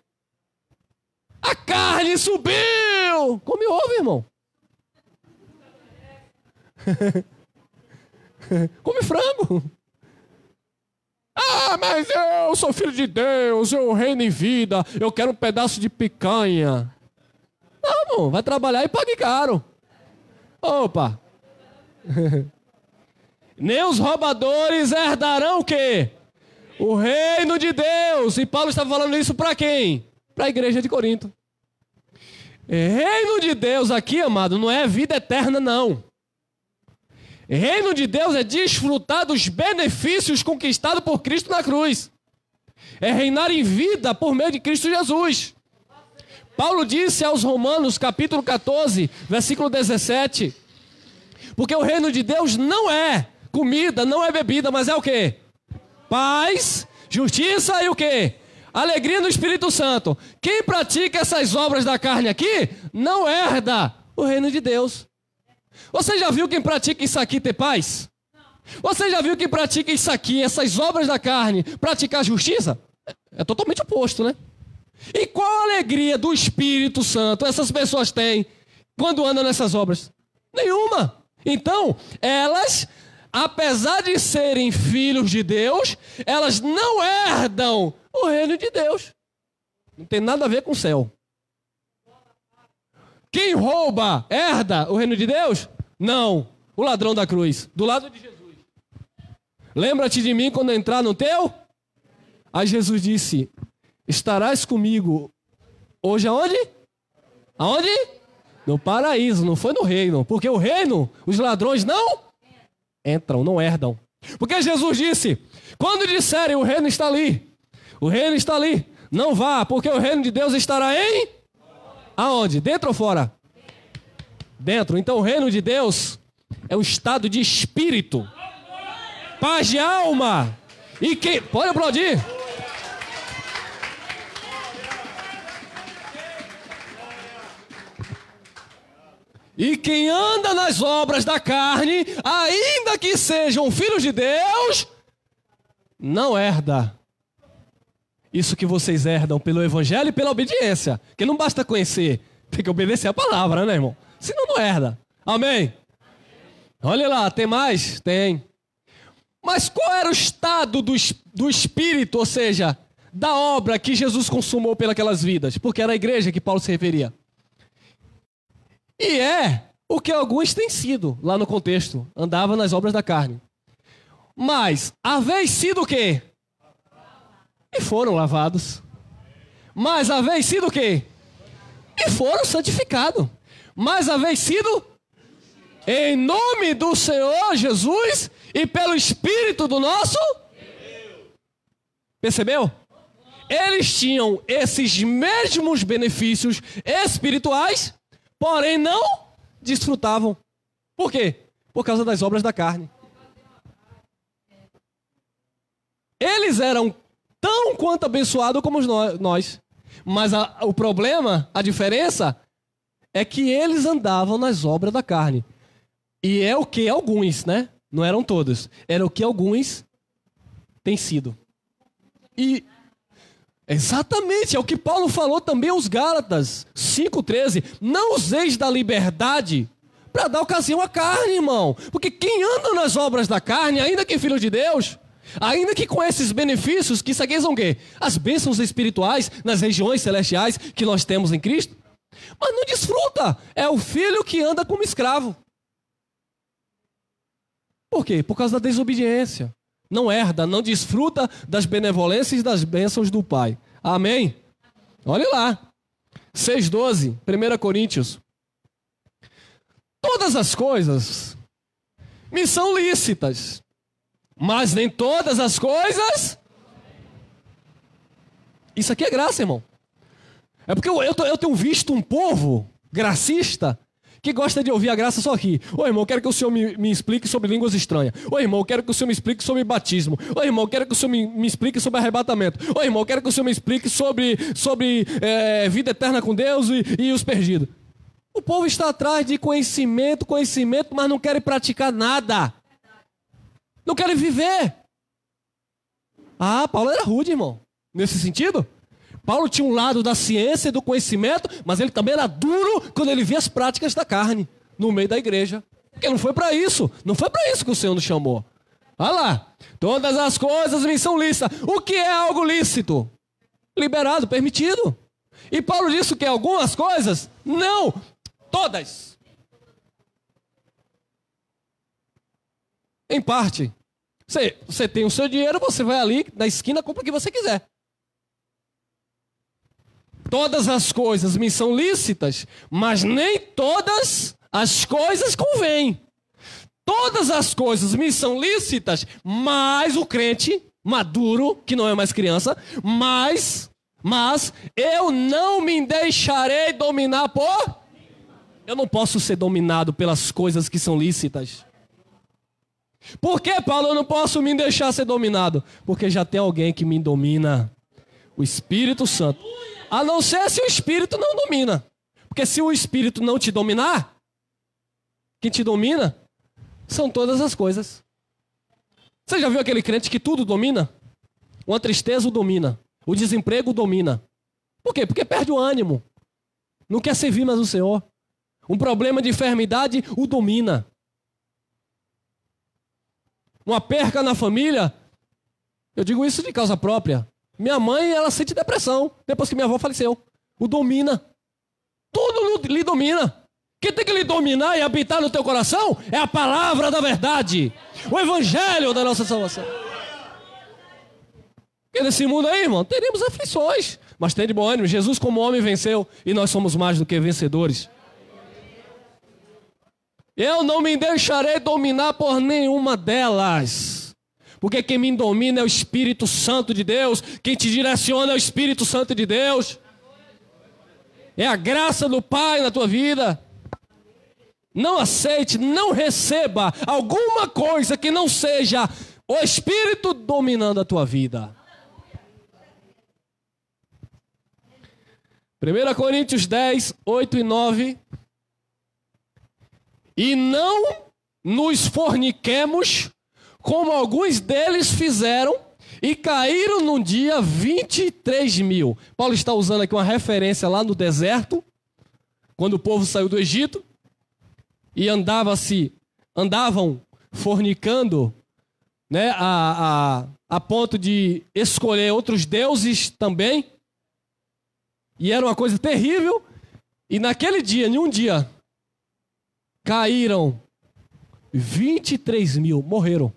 A carne subiu. Come ovo, irmão. Come frango. Mas eu sou filho de Deus, eu reino em vida, eu quero um pedaço de picanha. Não, irmão, vai trabalhar e pague caro. Opa. Nem os roubadores herdarão o quê? O reino de Deus. E Paulo está falando isso para quem? Para a igreja de Corinto. Reino de Deus aqui, amado, não é vida eterna, não. Reino de Deus é desfrutar dos benefícios conquistados por Cristo na cruz. É reinar em vida por meio de Cristo Jesus. Paulo disse aos Romanos, capítulo 14, versículo 17. Porque o reino de Deus não é comida, não é bebida, mas é o quê? Paz, justiça e o quê? Alegria no Espírito Santo. Quem pratica essas obras da carne aqui, não herda o reino de Deus. Você já viu quem pratica isso aqui ter paz? Você já viu quem pratica isso aqui, essas obras da carne, praticar justiça? É totalmente oposto, né? E qual a alegria do Espírito Santo essas pessoas têm quando andam nessas obras? Nenhuma. Então, elas, apesar de serem filhos de Deus, elas não herdam o reino de Deus. Não tem nada a ver com o céu. Quem rouba, herda o reino de Deus? Não. O ladrão da cruz, do lado de Jesus. Lembra-te de mim quando entrar no teu? Aí Jesus disse, estarás comigo hoje aonde? Aonde? No paraíso, não foi no reino. Porque o reino, os ladrões não entram, não herdam. Porque Jesus disse, quando disserem o reino está ali, o reino está ali, não vá, porque o reino de Deus estará em... Aonde? Dentro ou fora? Dentro. Então o reino de Deus é um estado de espírito, paz de alma. E quem... Pode aplaudir. E quem anda nas obras da carne, ainda que sejam filhos de Deus, não herda isso que vocês herdam pelo evangelho e pela obediência. Que não basta conhecer, tem que obedecer a palavra, né, irmão? Senão não herda. Amém? Olha lá, tem mais? Tem. Mas qual era o estado do espírito, ou seja, da obra que Jesus consumou pelas vidas? Porque era a igreja que Paulo se referia. E é o que alguns têm sido, lá no contexto. Andava nas obras da carne. Mas, haveis sido o quê? E foram lavados. Mas haveis sido o quê? E foram santificados. Mas haveis sido em nome do Senhor Jesus e pelo Espírito do nosso... Percebeu? Eles tinham esses mesmos benefícios espirituais, porém não desfrutavam. Por quê? Por causa das obras da carne. Eles eram tão quanto abençoados como nós. Mas o problema, a diferença, é que eles andavam nas obras da carne. E é o que alguns, né? Não eram todos. Era o que alguns têm sido. E exatamente, é o que Paulo falou também aos Gálatas 5,13. Não useis da liberdade para dar ocasião à carne, irmão. Porque quem anda nas obras da carne, ainda que filho de Deus, ainda que com esses benefícios, que isso aqui são o quê? As bênçãos espirituais nas regiões celestiais que nós temos em Cristo. Mas não desfruta. É o filho que anda como escravo. Por quê? Por causa da desobediência. Não herda, não desfruta das benevolências e das bênçãos do Pai. Amém? Olha lá. 6,12, 1 Coríntios. Todas as coisas me são lícitas, mas nem todas as coisas... Isso aqui é graça, irmão. É porque eu tenho visto um povo gracista que gosta de ouvir a graça só aqui. Ô irmão, quero que o Senhor me explique sobre línguas estranhas. Ô irmão, quero que o Senhor me explique sobre batismo. Ô irmão, quero que o Senhor me explique sobre arrebatamento. Ô irmão, quero que o Senhor me explique sobre vida eterna com Deus e os perdidos. O povo está atrás de conhecimento, mas não querem praticar nada. Não querem viver. Ah, Paulo era rude, irmão. Nesse sentido, Paulo tinha um lado da ciência e do conhecimento, mas ele também era duro quando ele via as práticas da carne no meio da igreja. Porque não foi para isso. Não foi para isso que o Senhor nos chamou. Olha lá. Todas as coisas me são lícitas. O que é algo lícito? Liberado, permitido. E Paulo disse que algumas coisas, não, todas. Em parte. Você tem o seu dinheiro, você vai ali na esquina, compra o que você quiser. Todas as coisas me são lícitas, mas nem todas as coisas convêm. Todas as coisas me são lícitas, mas o crente maduro, que não é mais criança, mas eu não me deixarei dominar por... Eu não posso ser dominado pelas coisas que são lícitas. Por que, Paulo, eu não posso me deixar ser dominado? Porque já tem alguém que me domina, o Espírito Santo. A não ser se o Espírito não domina. Porque se o Espírito não te dominar, quem te domina são todas as coisas. Você já viu aquele crente que tudo domina? Uma tristeza o domina. O desemprego o domina. Por quê? Porque perde o ânimo. Não quer servir mais o Senhor. Um problema de enfermidade o domina. Uma perca na família, eu digo isso de causa própria. Minha mãe, ela sente depressão depois que minha avó faleceu. O domina. Tudo lhe domina. Quem tem que lhe dominar e habitar no teu coração é a palavra da verdade. O evangelho da nossa salvação. Porque nesse mundo aí, irmão, teremos aflições. Mas tem de bom ânimo. Jesus como homem venceu e nós somos mais do que vencedores. Eu não me deixarei dominar por nenhuma delas. Porque quem me domina é o Espírito Santo de Deus. Quem te direciona é o Espírito Santo de Deus. É a graça do Pai na tua vida. Não aceite, não receba alguma coisa que não seja o Espírito dominando a tua vida. 1 Coríntios 10, 8 e 9. E não nos forniquemos, como alguns deles fizeram, e caíram num dia 23 mil. Paulo está usando aqui uma referência lá no deserto, quando o povo saiu do Egito, e andavam fornicando, né, a ponto de escolher outros deuses também, e era uma coisa terrível, e naquele dia, em um dia, caíram 23 mil, morreram.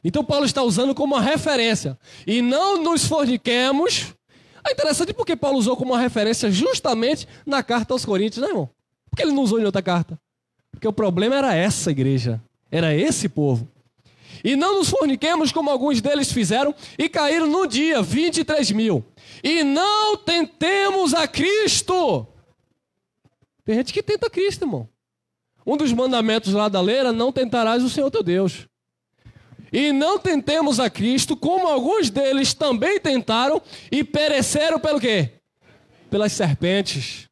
Então Paulo está usando como uma referência. E não nos forniquemos. É interessante porque Paulo usou como uma referência justamente na carta aos Coríntios, né, irmão? Por que ele não usou em outra carta? Porque o problema era essa igreja. Era esse povo. E não nos forniquemos como alguns deles fizeram e caíram no dia 23 mil. E não tentemos a Cristo. Tem gente que tenta Cristo, irmão. Um dos mandamentos lá da lei era: não tentarás o Senhor teu Deus. E não tentemos a Cristo, como alguns deles também tentaram e pereceram pelo quê? Pelas serpentes.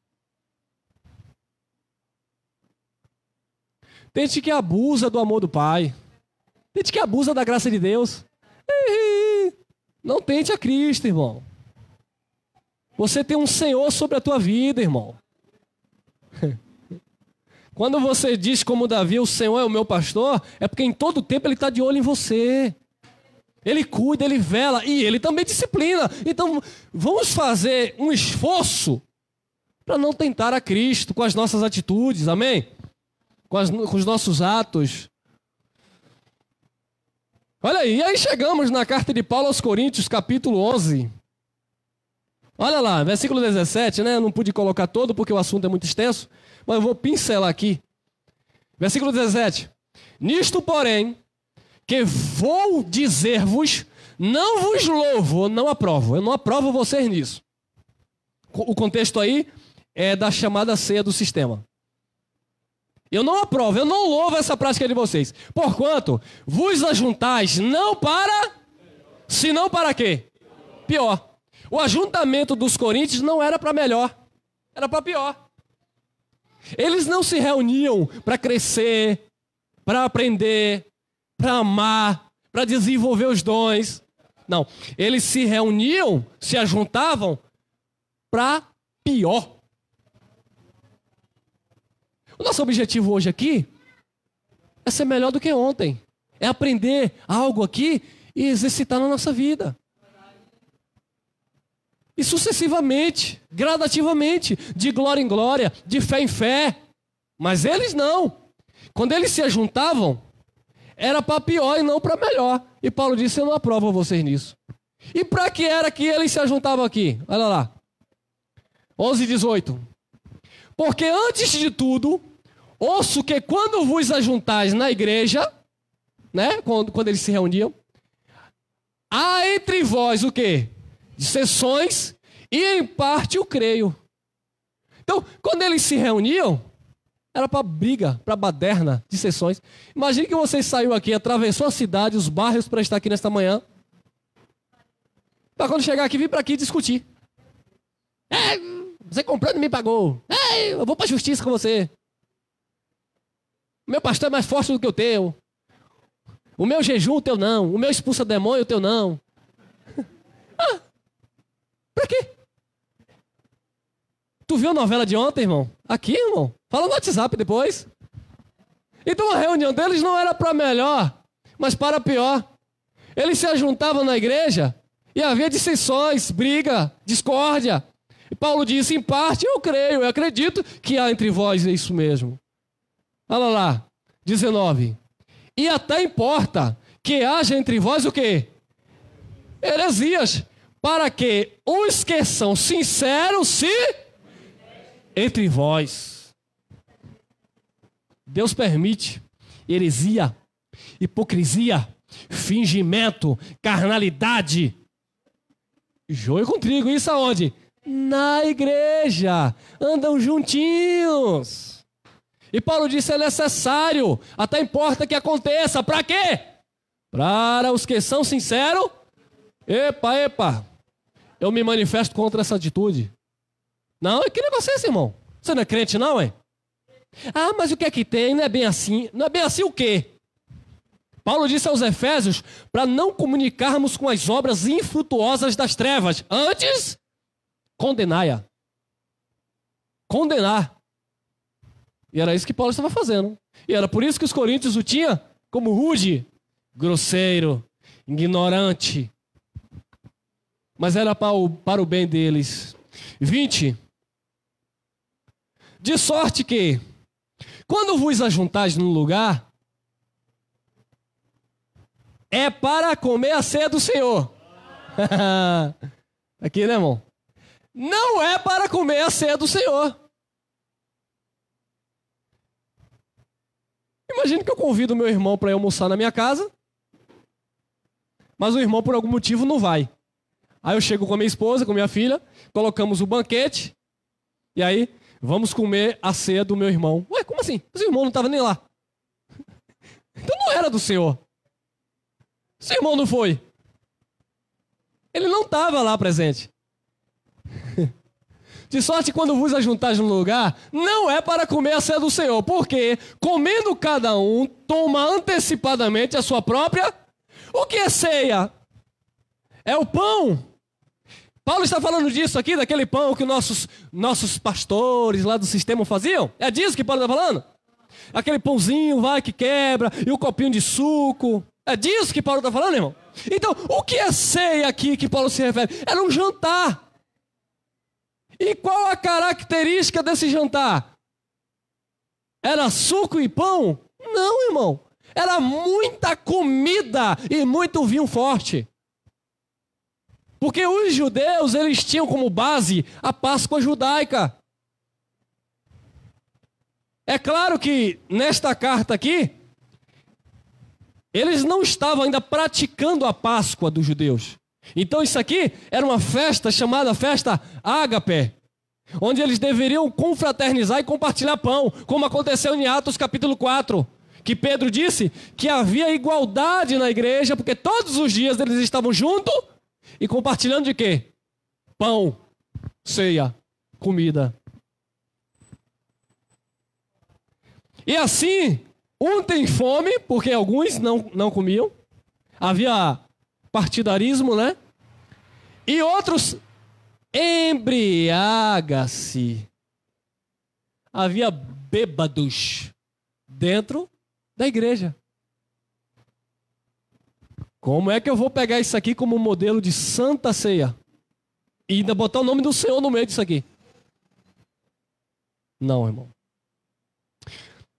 Tem gente que abusa do amor do Pai. Tem gente que abusa da graça de Deus. Não tente a Cristo, irmão. Você tem um Senhor sobre a tua vida, irmão. Quando você diz como Davi, o Senhor é o meu pastor, é porque em todo tempo Ele está de olho em você. Ele cuida, Ele vela e Ele também disciplina. Então, vamos fazer um esforço para não tentar a Cristo com as nossas atitudes, amém? Com os nossos atos. Olha aí, e aí chegamos na carta de Paulo aos Coríntios, capítulo 11. Olha lá, versículo 17, né? Eu não pude colocar todo porque o assunto é muito extenso, mas eu vou pincelar aqui. Versículo 17. Nisto, porém, que vou dizer-vos, não vos louvo, não aprovo. Eu não aprovo vocês nisso. O contexto aí é da chamada ceia do sistema. Eu não aprovo, eu não louvo essa prática de vocês. Porquanto vos ajuntais não para, senão para quê? Pior. O ajuntamento dos coríntios não era para melhor, era para pior. Eles não se reuniam para crescer, para aprender, para amar, para desenvolver os dons. Não, eles se reuniam, se ajuntavam para pior. O nosso objetivo hoje aqui é ser melhor do que ontem. É aprender algo aqui e exercitar na nossa vida. E sucessivamente, gradativamente, de glória em glória, de fé em fé. Mas eles não. Quando eles se ajuntavam, era para pior e não para melhor. E Paulo disse, eu não aprovo vocês nisso. E para que era que eles se ajuntavam aqui? Olha lá. 11:18. Porque antes de tudo, ouço que quando vos ajuntais na igreja, né? Quando eles se reuniam, há entre vós o quê? Dissensões, e em parte eu creio. Então, quando eles se reuniam, era para briga, para baderna, dissensões. Imagine que você saiu aqui, atravessou a cidade, os bairros para estar aqui nesta manhã, para quando chegar aqui, vir para aqui discutir. Você comprando me pagou. Eu vou para a justiça com você. O meu pastor é mais forte do que o teu. O meu jejum, o teu não. O meu expulsa demônio, o teu não. Pra quê? Tu viu a novela de ontem, irmão? Aqui, irmão. Fala no WhatsApp depois. Então a reunião deles não era para melhor, mas para pior. Eles se juntavam na igreja e havia dissensões, briga, discórdia. E Paulo disse, em parte eu creio, eu acredito que há entre vós isso mesmo. Olha lá, 19. E até importa que haja entre vós o quê? Heresias, para que os que são sinceros se entre vós. Deus permite heresia, hipocrisia, fingimento, carnalidade. Joio com trigo, isso aonde? Na igreja. Andam juntinhos. E Paulo disse, é necessário, até importa que aconteça. Para quê? Para os que são sinceros. Epa. Eu me manifesto contra essa atitude. Não, que negócio é esse, irmão? Você não é crente não, hein? Ah, mas o que é que tem? Não é bem assim. Não é bem assim o quê? Paulo disse aos Efésios para não comunicarmos com as obras infrutuosas das trevas. Antes, condenar. E era isso que Paulo estava fazendo. E era por isso que os coríntios o tinham como rude, grosseiro, ignorante. Mas era para o bem deles. 20. De sorte que, quando vos ajuntais num lugar, é para comer a ceia do Senhor. Aqui, né, irmão? Não é para comer a ceia do Senhor. Imagina que eu convido meu irmão para ir almoçar na minha casa, mas o irmão, por algum motivo, não vai. Aí eu chego com a minha esposa, com a minha filha, colocamos o banquete, e aí vamos comer a ceia do meu irmão. Ué, como assim? O irmão não estava nem lá. Então não era do Senhor. Seu irmão não foi. Ele não estava lá presente. De sorte, quando vos ajuntais num lugar, não é para comer a ceia do Senhor, porque, comendo cada um, toma antecipadamente a sua própria... O que é ceia? É o pão. Paulo está falando disso aqui, daquele pão que nossos pastores lá do sistema faziam? É disso que Paulo está falando? Aquele pãozinho, que quebra, e o copinho de suco. É disso que Paulo está falando, irmão? Então, o que é ceia aqui que Paulo se refere? Era um jantar. E qual a característica desse jantar? Era suco e pão? Não, irmão. Era muita comida e muito vinho forte. Porque os judeus, eles tinham como base a Páscoa judaica. É claro que nesta carta aqui, eles não estavam ainda praticando a Páscoa dos judeus. Então isso aqui era uma festa chamada festa ágape, onde eles deveriam confraternizar e compartilhar pão, como aconteceu em Atos capítulo 4, que Pedro disse que havia igualdade na igreja, porque todos os dias eles estavam juntos e compartilhando de quê? Pão, ceia, comida. E assim, um tem fome, porque alguns não comiam, havia partidarismo, né? E outros embriaga-se. Havia bêbados dentro da igreja. Como é que eu vou pegar isso aqui como modelo de santa ceia? E ainda botar o nome do Senhor no meio disso aqui? Não, irmão.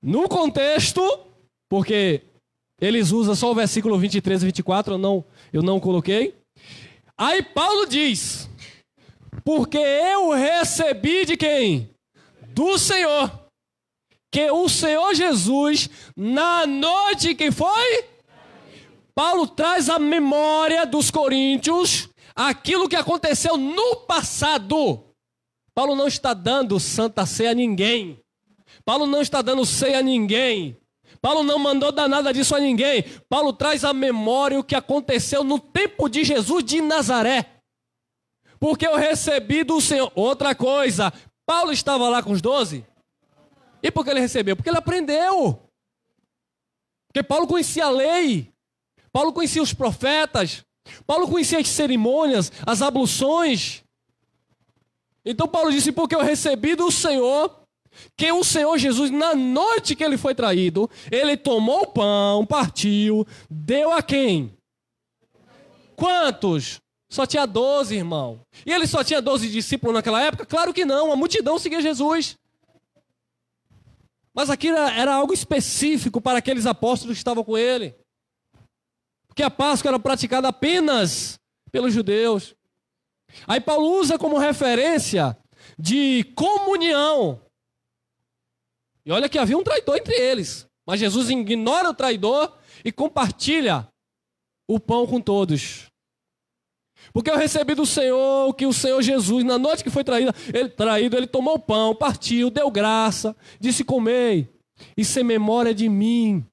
No contexto, porque Eles usam só o versículo 23 e 24, eu não coloquei. Aí Paulo diz, porque eu recebi de quem? Do Senhor. Que o Senhor Jesus, na noite que foi, Paulo traz à memória dos coríntios aquilo que aconteceu no passado. Paulo não está dando santa ceia a ninguém. Paulo não está dando ceia a ninguém. Paulo não mandou dar nada disso a ninguém. Paulo traz à memória o que aconteceu no tempo de Jesus de Nazaré. Porque eu recebi do Senhor. Outra coisa, Paulo estava lá com os 12. E por que ele recebeu? Porque ele aprendeu. Porque Paulo conhecia a lei. Paulo conhecia os profetas. Paulo conhecia as cerimônias, as abluções. Então Paulo disse, porque eu recebi do Senhor, que o Senhor Jesus, na noite que ele foi traído, ele tomou o pão, partiu, deu a quem? Quantos? Só tinha 12, irmão. E ele só tinha 12 discípulos naquela época? Claro que não, a multidão seguia Jesus. Mas aquilo era algo específico para aqueles apóstolos que estavam com ele. Porque a Páscoa era praticada apenas pelos judeus. Aí Paulo usa como referência de comunhão. E olha que havia um traidor entre eles. Mas Jesus ignora o traidor e compartilha o pão com todos. Porque eu recebi do Senhor que o Senhor Jesus, na noite que foi traído, ele tomou o pão, partiu, deu graça, disse, comei, isso é memória de mim.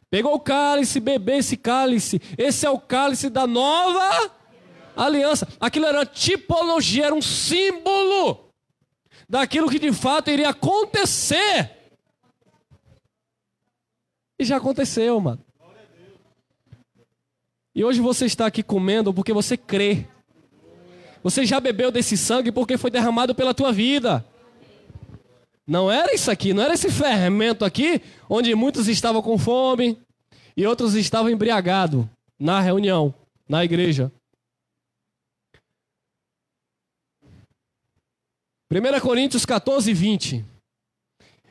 Pegou o cálice, bebeu esse cálice, esse é o cálice da nova aliança. Aquilo era uma tipologia, era um símbolo daquilo que de fato iria acontecer. E já aconteceu, mano. E hoje você está aqui comendo porque você crê. Você já bebeu desse sangue porque foi derramado pela tua vida. Não era isso aqui, não era esse fermento aqui, onde muitos estavam com fome e outros estavam embriagados na reunião, na igreja. 1 Coríntios 14, 20.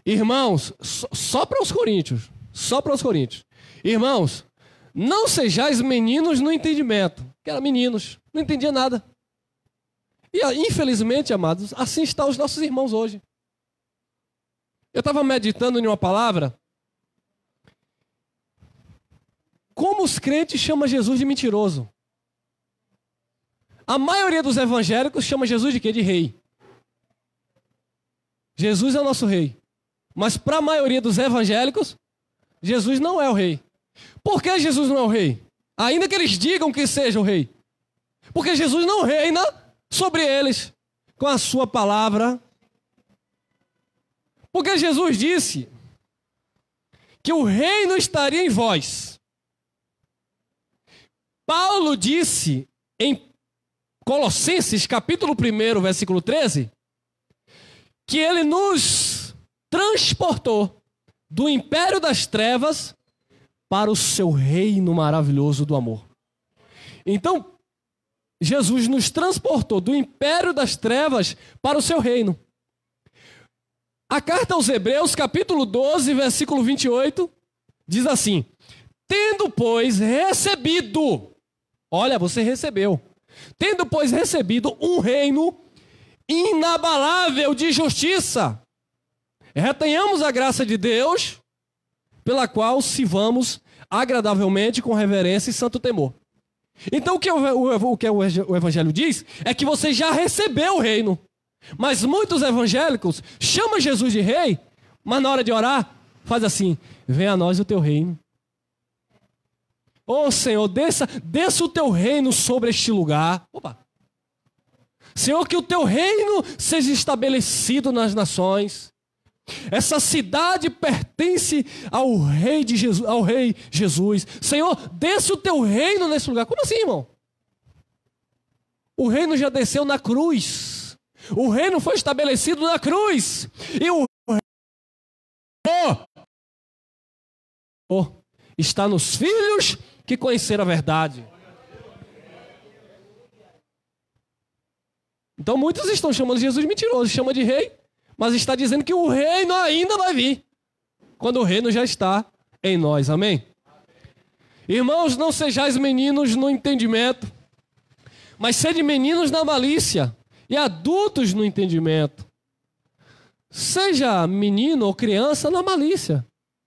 Irmãos, só para os coríntios, irmãos, não sejais meninos no entendimento, que eram meninos, não entendia nada. E infelizmente, amados, assim estão os nossos irmãos hoje. Eu estava meditando em uma palavra, como os crentes chamam Jesus de mentiroso. A maioria dos evangélicos chama Jesus de quê? De rei. Jesus é o nosso rei. Mas para a maioria dos evangélicos, Jesus não é o rei. Por que Jesus não é o rei? Ainda que eles digam que seja o rei. Porque Jesus não reina sobre eles com a sua palavra. Porque Jesus disse que o reino estaria em vós. Paulo disse em Colossenses capítulo 1, versículo 13, que ele nos transportou do império das trevas para o seu reino maravilhoso do amor. Então, Jesus nos transportou do império das trevas para o seu reino. A carta aos Hebreus, capítulo 12, versículo 28, diz assim, tendo, pois, recebido, olha, você recebeu, tendo, pois, recebido um reino inabalável de justiça, retenhamos a graça de Deus, pela qual sirvamos agradavelmente com reverência e santo temor. Então o que o Evangelho diz é que você já recebeu o reino. Mas muitos evangélicos chamam Jesus de rei, mas na hora de orar, faz assim, venha a nós o teu reino. Ô Senhor, desça o teu reino sobre este lugar. Opa. Senhor, que o teu reino seja estabelecido nas nações. Essa cidade pertence ao rei de Jesus, ao rei Jesus. Senhor, desça o teu reino nesse lugar. Como assim, irmão? O reino já desceu na cruz. O reino foi estabelecido na cruz. E o reino está nos filhos que conheceram a verdade. Então muitos estão chamando Jesus de mentiroso, chama de rei, mas está dizendo que o reino ainda vai vir, quando o reino já está em nós, amém? Irmãos, não sejais meninos no entendimento, mas sede meninos na malícia e adultos no entendimento. Seja menino ou criança na malícia.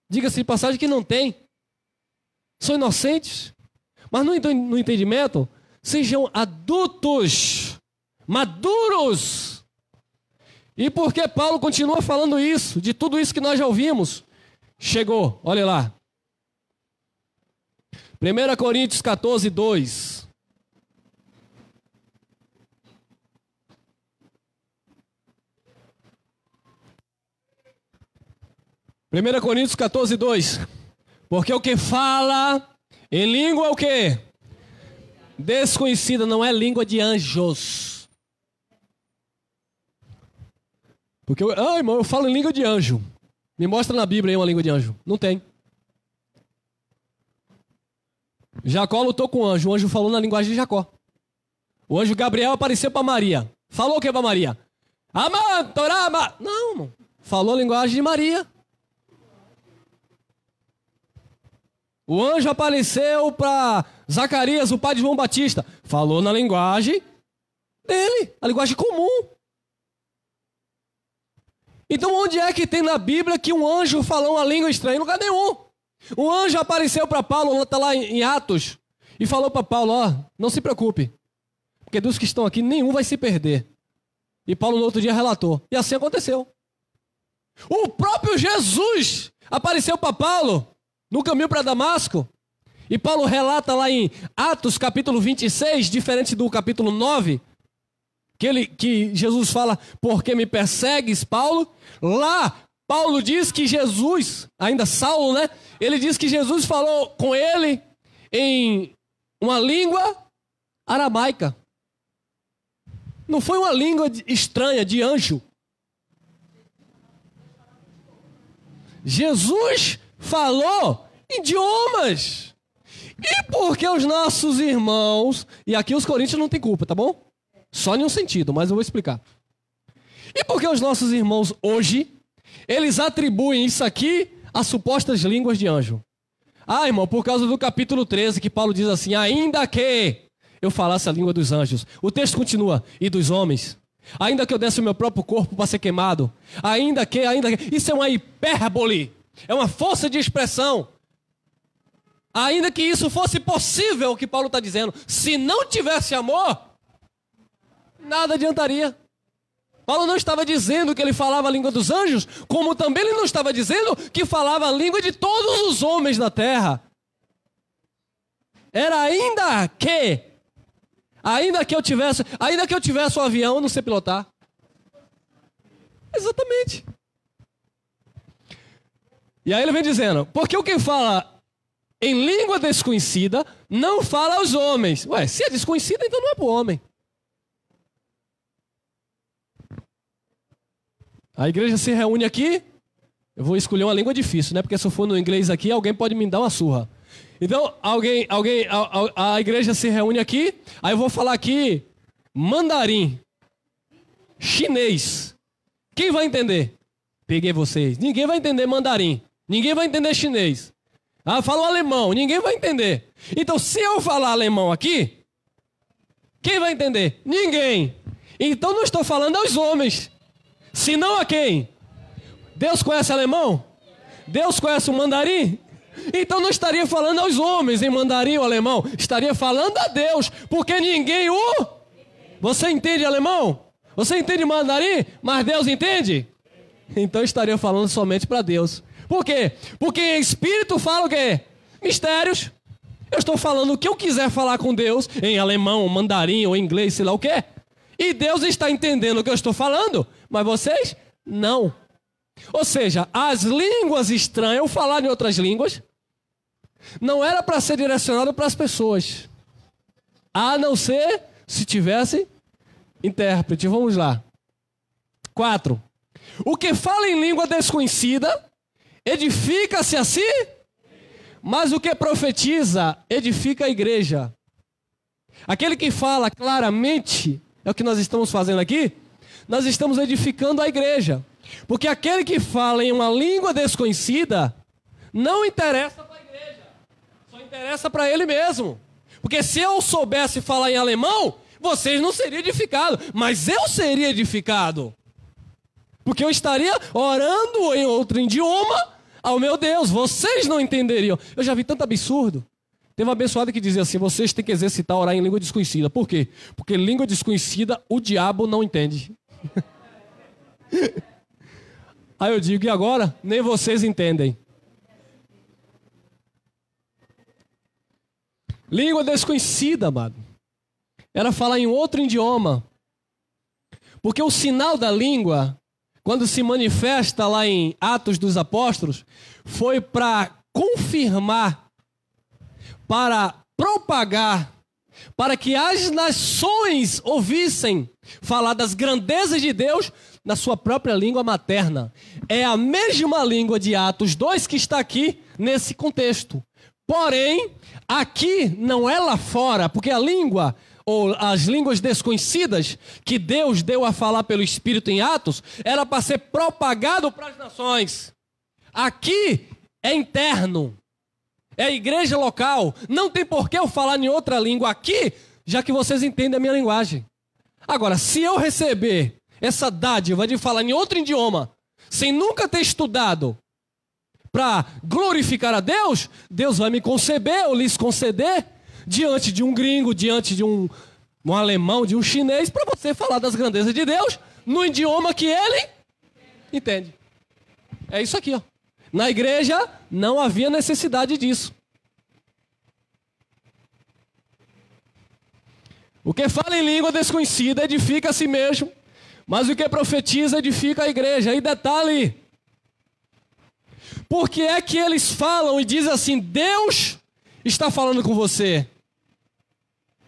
Diga-se de passagem que não tem. São inocentes. Mas no entendimento, sejam adultos, maduros. E por que Paulo continua falando isso? De tudo isso que nós já ouvimos. Chegou, olha lá. 1 Coríntios 14, 2. 1 Coríntios 14, 2. Porque o que fala em língua é o quê? Desconhecida, não é língua de anjos. Porque, irmão, eu falo em língua de anjo. Me mostra na Bíblia aí uma língua de anjo. Não tem. Jacó lutou com o anjo falou na linguagem de Jacó. O anjo Gabriel apareceu para Maria. Falou o que para Maria? Amã, torama. Não, irmão. Falou a linguagem de Maria. O anjo apareceu para Zacarias, o pai de João Batista. Falou na linguagem dele, a linguagem comum. Então onde é que tem na Bíblia que um anjo falou uma língua estranha? Em lugar nenhum. Um anjo apareceu para Paulo, está lá em Atos, e falou para Paulo, não se preocupe, porque dos que estão aqui nenhum vai se perder. E Paulo no outro dia relatou. E assim aconteceu. O próprio Jesus apareceu para Paulo no caminho para Damasco. E Paulo relata lá em Atos capítulo 26, diferente do capítulo 9, que Jesus fala, por que me persegues, Paulo? Lá, Paulo diz que Jesus, ainda Saulo, né? Ele diz que Jesus falou com ele em uma língua aramaica. Não foi uma língua estranha, de anjo. Jesus falou idiomas. E por que os nossos irmãos... E aqui os coríntios não têm culpa, tá bom? Só em um sentido, mas eu vou explicar. E por que os nossos irmãos hoje, eles atribuem isso aqui a supostas línguas de anjo? Irmão, por causa do capítulo 13, que Paulo diz assim, ainda que eu falasse a língua dos anjos. O texto continua, e dos homens. Ainda que eu desse o meu próprio corpo para ser queimado. Ainda que. Isso é uma hipérbole. É uma força de expressão. Ainda que isso fosse possível, o que Paulo está dizendo. Se não tivesse amor, nada adiantaria. Paulo não estava dizendo que ele falava a língua dos anjos, como também ele não estava dizendo que falava a língua de todos os homens da terra. Era ainda que eu tivesse um avião, eu não sei pilotar. Exatamente. E aí ele vem dizendo, porque o que fala em língua desconhecida não fala aos homens. Ué, se é desconhecida, então não é para o homem. A igreja se reúne aqui, eu vou escolher uma língua difícil, né? Porque se eu for no inglês aqui, alguém pode me dar uma surra. Então, a igreja se reúne aqui, aí eu vou falar aqui mandarim, chinês. Quem vai entender? Peguei vocês. Ninguém vai entender mandarim, ninguém vai entender chinês. Falo alemão, ninguém vai entender. Então, se eu falar alemão aqui, quem vai entender? Ninguém. Então, não estou falando aos homens. Se não a quem? Deus conhece alemão? Deus conhece o mandarim? Então não estaria falando aos homens em mandarim ou alemão. Estaria falando a Deus. Porque ninguém o... Você entende alemão? Você entende mandarim? Mas Deus entende? Então estaria falando somente para Deus. Por quê? Porque em espírito fala o quê? Mistérios. Eu estou falando o que eu quiser falar com Deus em alemão, mandarim ou inglês, sei lá o quê. E Deus está entendendo o que eu estou falando, mas vocês não. Ou seja, as línguas estranhas, ou falar em outras línguas, não era para ser direcionado para as pessoas. A não ser se tivesse intérprete. Vamos lá. 4. O que fala em língua desconhecida, edifica-se a si, mas o que profetiza, edifica a igreja. Aquele que fala claramente... É o que nós estamos fazendo aqui. Nós estamos edificando a igreja. Porque aquele que fala em uma língua desconhecida não interessa para a igreja. Só interessa para ele mesmo. Porque se eu soubesse falar em alemão, vocês não seriam edificados, mas eu seria edificado. Porque eu estaria orando em outro idioma ao meu Deus, vocês não entenderiam. Eu já vi tanto absurdo. Teve um abençoado que dizia assim, vocês têm que exercitar orar em língua desconhecida. Por quê? Porque língua desconhecida o diabo não entende. Aí eu digo, e agora? Nem vocês entendem. Língua desconhecida, amado. Era falar em outro idioma. Porque o sinal da língua, quando se manifesta lá em Atos dos Apóstolos, foi para confirmar, para propagar, para que as nações ouvissem falar das grandezas de Deus na sua própria língua materna. É a mesma língua de Atos 2 que está aqui nesse contexto. Porém, aqui não é lá fora, porque a língua, ou as línguas desconhecidas que Deus deu a falar pelo Espírito em Atos, era para ser propagado para as nações. Aqui é interno, é a igreja local. Não tem por que eu falar em outra língua aqui, já que vocês entendem a minha linguagem. Agora, se eu receber essa dádiva de falar em outro idioma, sem nunca ter estudado, para glorificar a Deus, Deus vai me conceber ou lhes conceder diante de um gringo, diante de um alemão, de um chinês, para você falar das grandezas de Deus no idioma que ele entende. É isso aqui, ó. Na igreja não havia necessidade disso. O que fala em língua desconhecida edifica a si mesmo, mas o que profetiza edifica a igreja. E detalhe, por que é que eles falam e dizem assim, Deus está falando com você?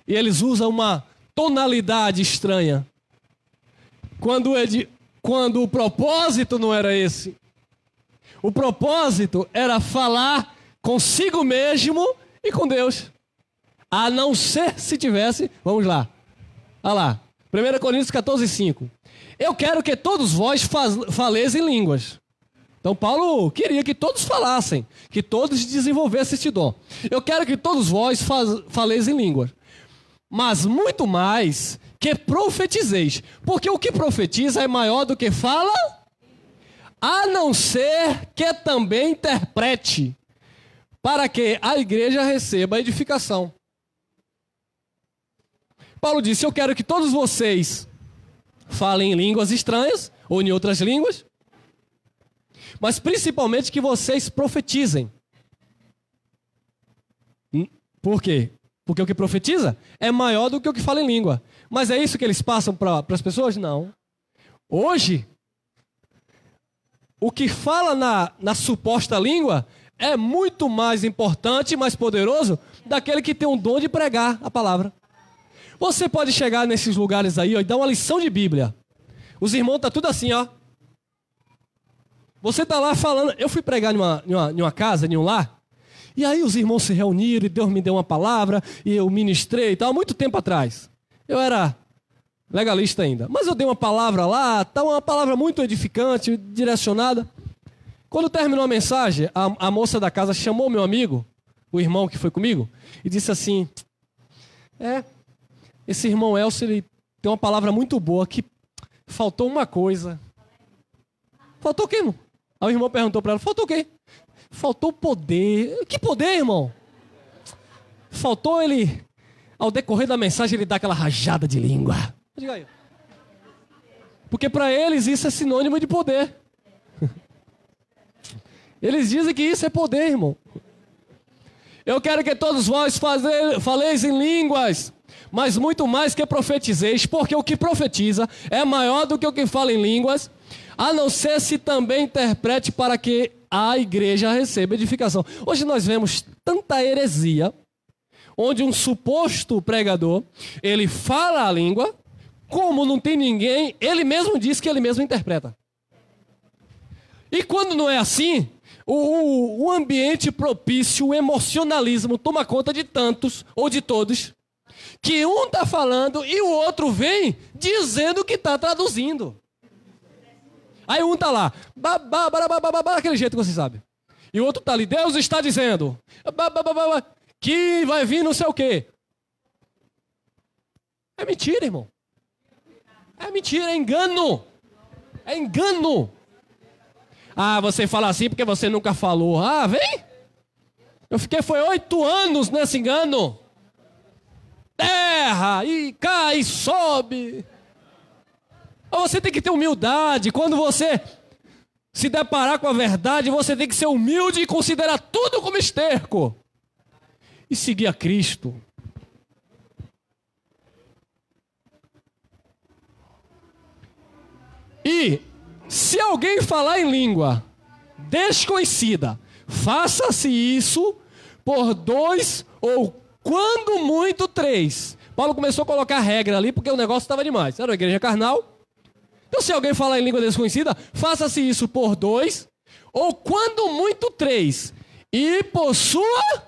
E eles usam uma tonalidade estranha. Quando o propósito não era esse. O propósito era falar consigo mesmo e com Deus. A não ser se tivesse, vamos lá. Olha lá, 1 Coríntios 14:5. Eu quero que todos vós faleis em línguas. Então Paulo queria que todos falassem, que todos desenvolvessem este dom. Eu quero que todos vós faleis em línguas, mas muito mais que profetizeis, porque o que profetiza é maior do que fala, a não ser que também interprete, para que a igreja receba a edificação. Paulo disse, eu quero que todos vocês falem em línguas estranhas, ou em outras línguas, mas principalmente que vocês profetizem. Por quê? Porque o que profetiza é maior do que o que fala em língua. Mas é isso que eles passam para as pessoas? Não. Hoje, o que fala na suposta língua é muito mais importante e mais poderoso daquele que tem um dom de pregar a palavra. Você pode chegar nesses lugares aí, ó, e dar uma lição de Bíblia. Os irmãos estão tudo assim, ó. Você está lá falando... Eu fui pregar em uma casa, em um lar, e aí os irmãos se reuniram e Deus me deu uma palavra e eu ministrei e tal, há muito tempo atrás. Eu era legalista ainda. Mas eu dei uma palavra lá, tá, uma palavra muito edificante, direcionada. Quando terminou a mensagem, a moça da casa chamou meu amigo, o irmão que foi comigo, e disse assim, esse irmão Elcio, ele tem uma palavra muito boa, que faltou uma coisa. Faltou o quê, irmão? Aí o irmão perguntou para ela, faltou o quê? Faltou poder. Que poder, irmão? Faltou ele, ao decorrer da mensagem, ele dá aquela rajada de língua. Diga aí. Porque para eles isso é sinônimo de poder. Eles dizem que isso é poder, irmão. Eu quero que todos vós faleis em línguas, mas muito mais que profetizeis, porque o que profetiza é maior do que o que fala em línguas, a não ser se também interprete para que a igreja receba edificação. Hoje nós vemos tanta heresia, onde um suposto pregador, ele fala a língua, como não tem ninguém, ele mesmo diz que ele mesmo interpreta. E quando não é assim, o ambiente propício, o emocionalismo toma conta de tantos, ou de todos, que um está falando e o outro vem dizendo que está traduzindo. Aí um está lá, aquele jeito que você sabe. E o outro está ali, Deus está dizendo. que vai vir não sei o quê. É mentira, irmão. É mentira, é engano. É engano. Ah, você fala assim porque você nunca falou. Ah, vem. Foi 8 anos nesse engano. Terra, e cai, e sobe. Você tem que ter humildade. Quando você se deparar com a verdade, você tem que ser humilde e considerar tudo como esterco. E seguir a Cristo. E se alguém falar em língua desconhecida, faça-se isso por 2 ou quando muito 3. Paulo começou a colocar regra ali porque o negócio estava demais. Era uma igreja carnal. Então se alguém falar em língua desconhecida, faça-se isso por 2 ou quando muito 3. E possua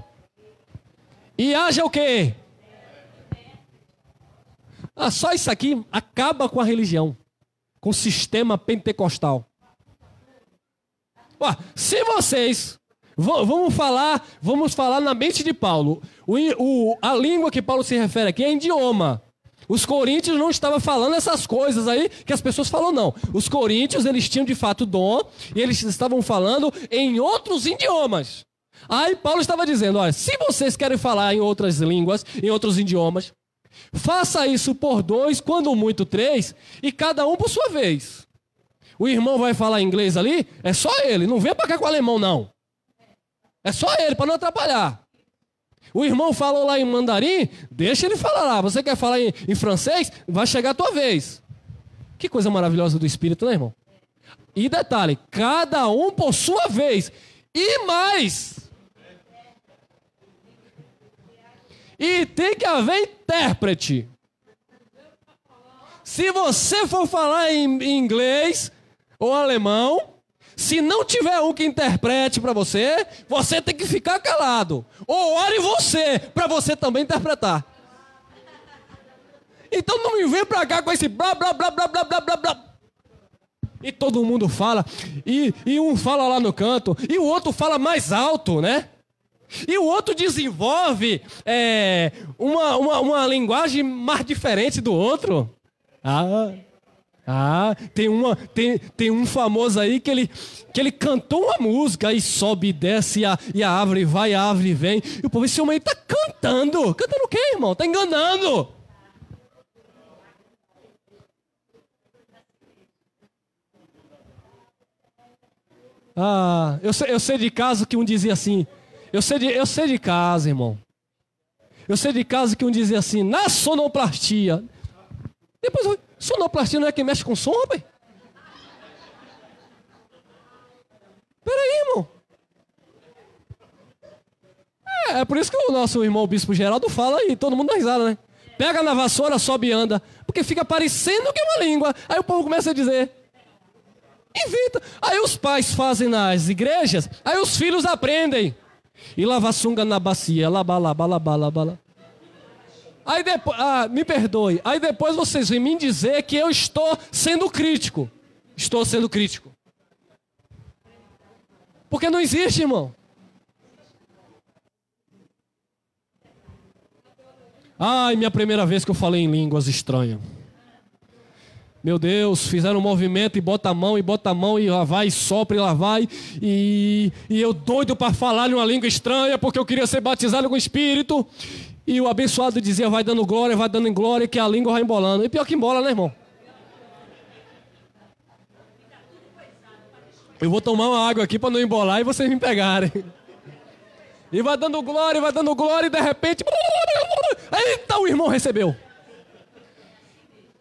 e haja o quê? Só isso aqui acaba com a religião. Com o sistema pentecostal. Se vocês... Vamos falar na mente de Paulo. A língua que Paulo se refere aqui é idioma. Os coríntios não estavam falando essas coisas aí que as pessoas falam, não. Os coríntios, eles tinham de fato dom e eles estavam falando em outros idiomas. Aí Paulo estava dizendo, olha, se vocês querem falar em outras línguas, em outros idiomas, faça isso por 2, quando muito 3, e cada um por sua vez. O irmão vai falar inglês ali, é só ele, não vem pra cá com o alemão, não. É só ele, para não atrapalhar. O irmão falou lá em mandarim, deixa ele falar lá. Você quer falar em francês? Vai chegar a tua vez. Que coisa maravilhosa do Espírito, né, irmão? E detalhe, cada um por sua vez. E mais... E tem que haver intérprete. Se você for falar em inglês ou alemão, se não tiver um que interprete para você, você tem que ficar calado. Ou ore você, para você também interpretar. Então não me vem para cá com esse blá, blá, blá, blá, blá, blá, blá, blá. E todo mundo fala, e um fala lá no canto, e o outro fala mais alto, né? E o outro desenvolve uma linguagem mais diferente do outro. Tem um famoso aí que ele cantou uma música e sobe e desce, e a árvore vai, a árvore vem. E o povo, esse homem aí tá cantando. Cantando o quê, irmão? Tá enganando. Eu sei de caso que um dizia assim... Eu sei de casa, irmão. Eu sei de casa que um dizia assim, na sonoplastia. Depois, sonoplastia não é quem mexe com som, rapaz? Peraí, irmão. É por isso que o nosso irmão Bispo Geraldo fala e todo mundo dá risada, né? Pega na vassoura, sobe e anda. Porque fica parecendo que é uma língua. Aí o povo começa a dizer... Invita. Aí os pais fazem nas igrejas, aí os filhos aprendem. E lava sunga na bacia, laba. Aí depois, me perdoe. Aí depois vocês vêm me dizer que eu estou sendo crítico. Estou sendo crítico. Porque não existe, irmão. Minha primeira vez que eu falei em línguas estranhas. Meu Deus, fizeram um movimento e bota a mão, e lá vai, e sopra, e lá vai. E eu doido para falar em uma língua estranha, porque eu queria ser batizado com o Espírito. E o abençoado dizia, vai dando em glória, que a língua vai embolando. E pior que embola, né, irmão? Eu vou tomar uma água aqui para não embolar e vocês me pegarem. E vai dando glória, e de repente... Eita, o irmão recebeu.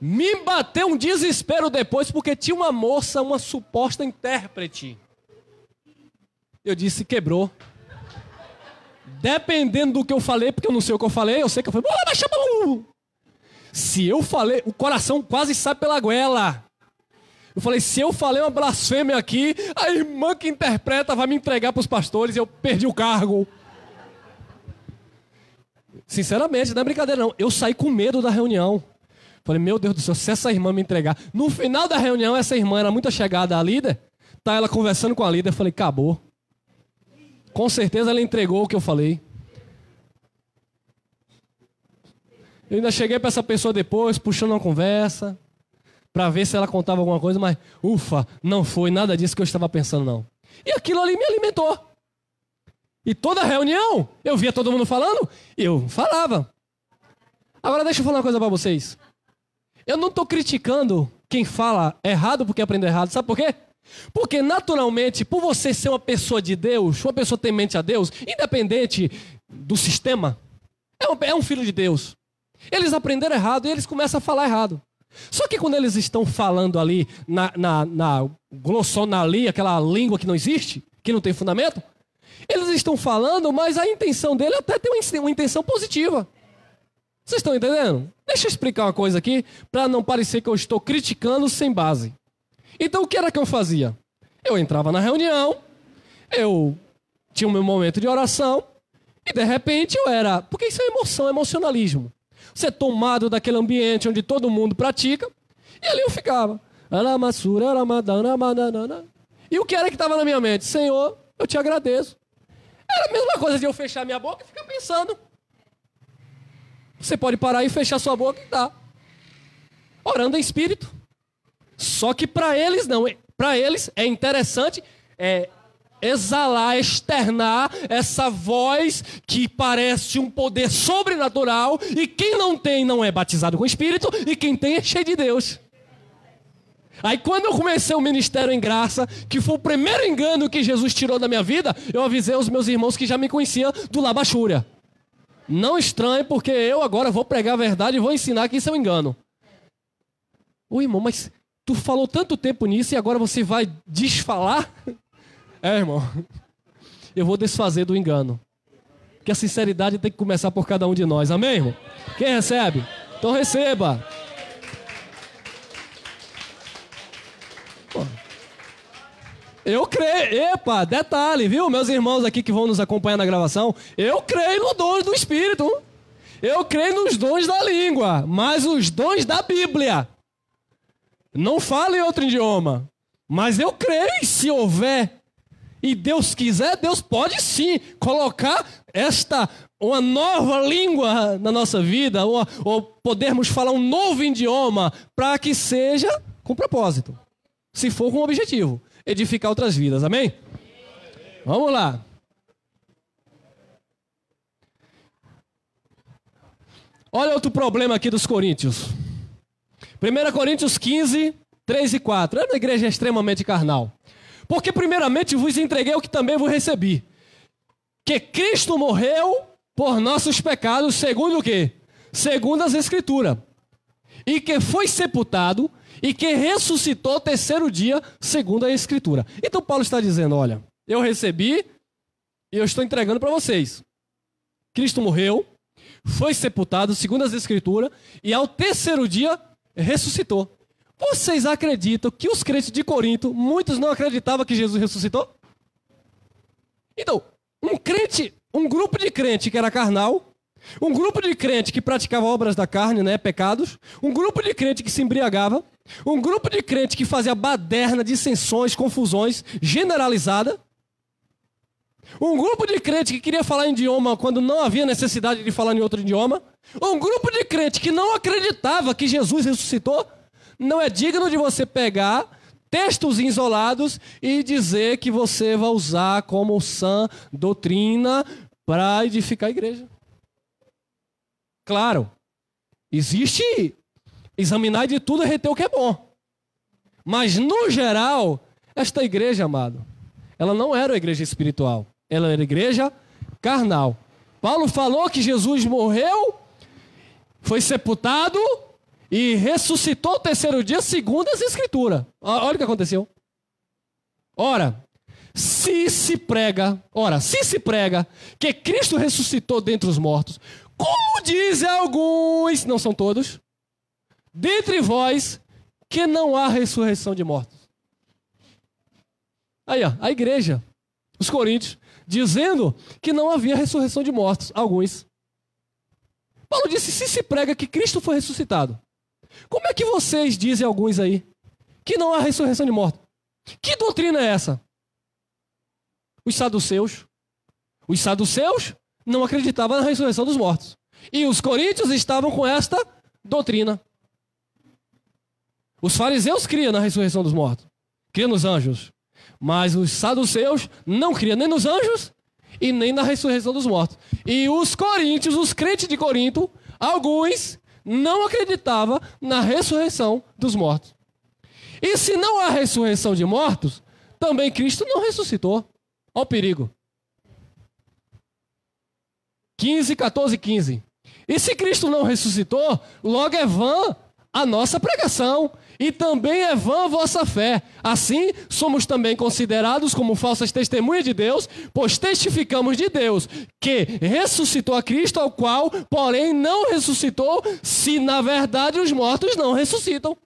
Me bateu um desespero depois, porque tinha uma moça, uma suposta intérprete. Eu disse, quebrou. Dependendo do que eu falei, porque eu não sei o que eu falei, eu sei que eu falei... Se eu falei, o coração quase sai pela goela. Eu falei, se eu falei uma blasfêmia aqui, a irmã que interpreta vai me entregar para os pastores e eu perdi o cargo. Sinceramente, não é brincadeira não. Eu saí com medo da reunião. Falei, meu Deus do céu, se essa irmã me entregar... No final da reunião, essa irmã era muito chegada à líder. Tá ela conversando com a líder, eu falei, acabou. Com certeza ela entregou o que eu falei. Eu ainda cheguei para essa pessoa depois, puxando uma conversa, para ver se ela contava alguma coisa, mas ufa, não foi nada disso que eu estava pensando, não. E aquilo ali me alimentou. E toda reunião, eu via todo mundo falando, eu falava. Agora deixa eu falar uma coisa para vocês. Eu não estou criticando quem fala errado porque aprendeu errado. Sabe por quê? Porque naturalmente, por você ser uma pessoa de Deus, uma pessoa temente a Deus, independente do sistema, é um filho de Deus. Eles aprenderam errado e eles começam a falar errado. Só que quando eles estão falando ali na glossonalia, aquela língua que não existe, que não tem fundamento, eles estão falando, mas a intenção dele até tem uma intenção positiva. Vocês estão entendendo? Deixa eu explicar uma coisa aqui, para não parecer que eu estou criticando sem base. Então, o que era que eu fazia? Eu entrava na reunião, eu tinha o meu momento de oração, e de repente eu era... Porque isso é emoção, é emocionalismo. Você é tomado daquele ambiente onde todo mundo pratica, e ali eu ficava. E o que era que estava na minha mente? Senhor, eu te agradeço. Era a mesma coisa de eu fechar minha boca e ficar pensando. Você pode parar e fechar sua boca e tá orando em espírito. Só que para eles não. Para eles é interessante exalar, externar essa voz que parece um poder sobrenatural. E quem não tem não é batizado com o Espírito. E quem tem é cheio de Deus. Aí quando eu comecei o ministério em graça, que foi o primeiro engano que Jesus tirou da minha vida, eu avisei os meus irmãos que já me conheciam do Labachúria. Não estranhe, porque eu agora vou pregar a verdade e vou ensinar que isso é um engano. Ô irmão, mas tu falou tanto tempo nisso e agora você vai desfalar? Irmão, eu vou desfazer do engano. Porque a sinceridade tem que começar por cada um de nós, amém, irmão? Quem recebe? Então receba. Eu creio, epa, detalhe, viu? Meus irmãos aqui que vão nos acompanhar na gravação, eu creio no dom do Espírito. Eu creio nos dons da língua, mas os dons da Bíblia. Não falo em outro idioma, mas eu creio, e se houver, e Deus quiser, Deus pode sim colocar uma nova língua na nossa vida, ou podermos falar um novo idioma, para que seja com propósito, se for com o objetivo. Edificar outras vidas, amém? Vamos lá. Olha outro problema aqui dos coríntios. 1 Coríntios 15, 3 e 4. É uma igreja extremamente carnal. Porque primeiramente vos entreguei o que também vos recebi. Que Cristo morreu por nossos pecados, segundo o quê? Segundo as Escrituras. E que foi sepultado e que ressuscitou o terceiro dia, segundo a Escritura. Então Paulo está dizendo, olha, eu recebi e eu estou entregando para vocês. Cristo morreu, foi sepultado, segundo as Escrituras, e ao terceiro dia ressuscitou. Vocês acreditam que os crentes de Corinto, muitos não acreditavam que Jesus ressuscitou? Então, um grupo de crente que era carnal, um grupo de crente que praticava obras da carne, né, pecados, um grupo de crente que se embriagava, um grupo de crente que fazia baderna, dissensões, confusões, generalizada, um grupo de crente que queria falar em idioma quando não havia necessidade de falar em outro idioma, um grupo de crente que não acreditava que Jesus ressuscitou. Não é digno de você pegar textos isolados e dizer que você vai usar como sã doutrina para edificar a igreja. Claro, existe examinar de tudo e reter o que é bom. Mas, no geral, esta igreja, amado, ela não era uma igreja espiritual. Ela era uma igreja carnal. Paulo falou que Jesus morreu, foi sepultado e ressuscitou o terceiro dia, segundo as Escrituras. Olha o que aconteceu. Ora, se se prega que Cristo ressuscitou dentre os mortos, como dizem alguns, não são todos, dentre vós, que não há ressurreição de mortos. Aí, ó, a igreja, os coríntios, dizendo que não havia ressurreição de mortos, alguns. Paulo disse, se prega que Cristo foi ressuscitado, como é que vocês dizem, alguns aí, que não há ressurreição de mortos? Que doutrina é essa? Os saduceus não acreditavam na ressurreição dos mortos. E os coríntios estavam com esta doutrina. Os fariseus criam na ressurreição dos mortos, criam nos anjos. Mas os saduceus não criam nem nos anjos e nem na ressurreição dos mortos. E os coríntios, os crentes de Corinto, alguns não acreditavam na ressurreição dos mortos. E se não há ressurreição de mortos, também Cristo não ressuscitou. Olha o perigo. 14:15. E se Cristo não ressuscitou, logo é vã a nossa pregação, e também é vã a vossa fé. Assim, somos também considerados como falsas testemunhas de Deus, pois testificamos de Deus que ressuscitou a Cristo, ao qual, porém, não ressuscitou, se na verdade os mortos não ressuscitam.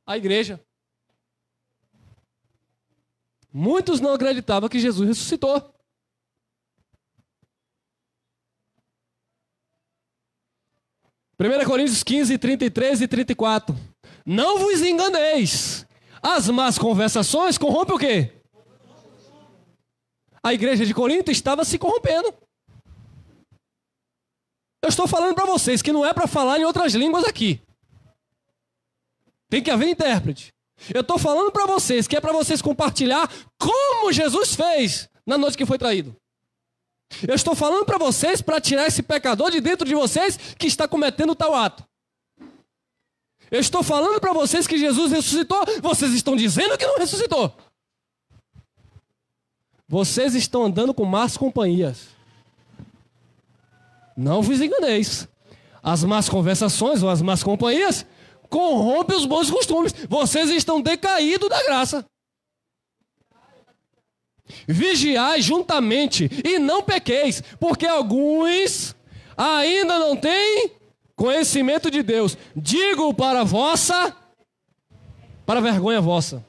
A igreja. Muitos não acreditavam que Jesus ressuscitou. Primeira Coríntios 15, 33 e 34. Não vos enganeis. As más conversações corrompem o quê? A igreja de Corinto estava se corrompendo. Eu estou falando para vocês que não é para falar em outras línguas aqui. Tem que haver intérprete. Eu estou falando para vocês que é para vocês compartilhar como Jesus fez na noite que foi traído. Eu estou falando para vocês para tirar esse pecador de dentro de vocês que está cometendo tal ato. Eu estou falando para vocês que Jesus ressuscitou. Vocês estão dizendo que não ressuscitou. Vocês estão andando com más companhias. Não vos enganeis. As más conversações ou as más companhias corrompem os bons costumes. Vocês estão decaídos da graça. Vigiai juntamente e não pequeis, porque alguns ainda não têm conhecimento de Deus. Digo para vergonha vossa.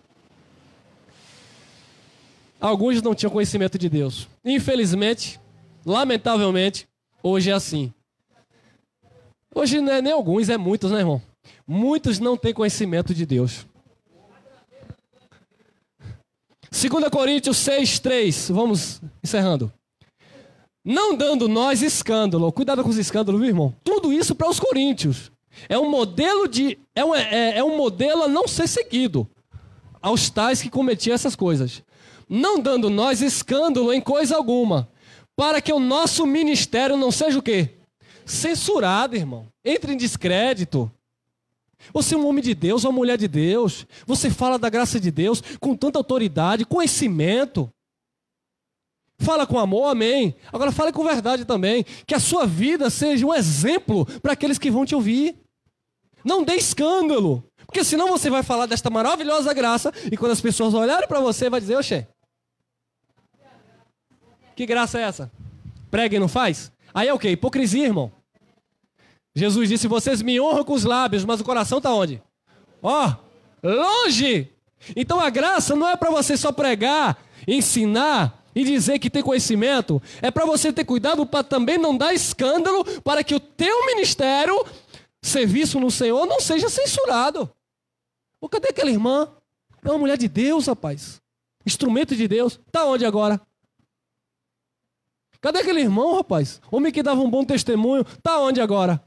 Alguns não tinham conhecimento de Deus. Infelizmente, lamentavelmente, hoje é assim. Hoje não é nem alguns, é muitos, né, irmão? Muitos não têm conhecimento de Deus. 2 Coríntios 6, 3. Vamos encerrando. Não dando nós escândalo. Cuidado com os escândalos, viu, irmão? Tudo isso para os coríntios. É um modelo um modelo a não ser seguido aos tais que cometiam essas coisas. Não dando nós escândalo em coisa alguma, para que o nosso ministério não seja o quê? Censurado, irmão. Entre em descrédito. Você é um homem de Deus, uma mulher de Deus. Você fala da graça de Deus com tanta autoridade, conhecimento. Fala com amor, amém. Agora fale com verdade também. Que a sua vida seja um exemplo para aqueles que vão te ouvir. Não dê escândalo. Porque senão você vai falar desta maravilhosa graça e quando as pessoas olharem para você, vai dizer, oxê, que graça é essa? Prega e não faz? Aí é o quê? Hipocrisia, irmão. Jesus disse, vocês me honram com os lábios, mas o coração está onde? Ó, longe! Então a graça não é para você só pregar, ensinar e dizer que tem conhecimento. É para você ter cuidado para também não dar escândalo, para que o teu ministério, serviço no Senhor, não seja censurado. Ou cadê aquela irmã? É uma mulher de Deus, rapaz. Instrumento de Deus. Está onde agora? Cadê aquele irmão, rapaz? Homem que dava um bom testemunho. Está onde agora?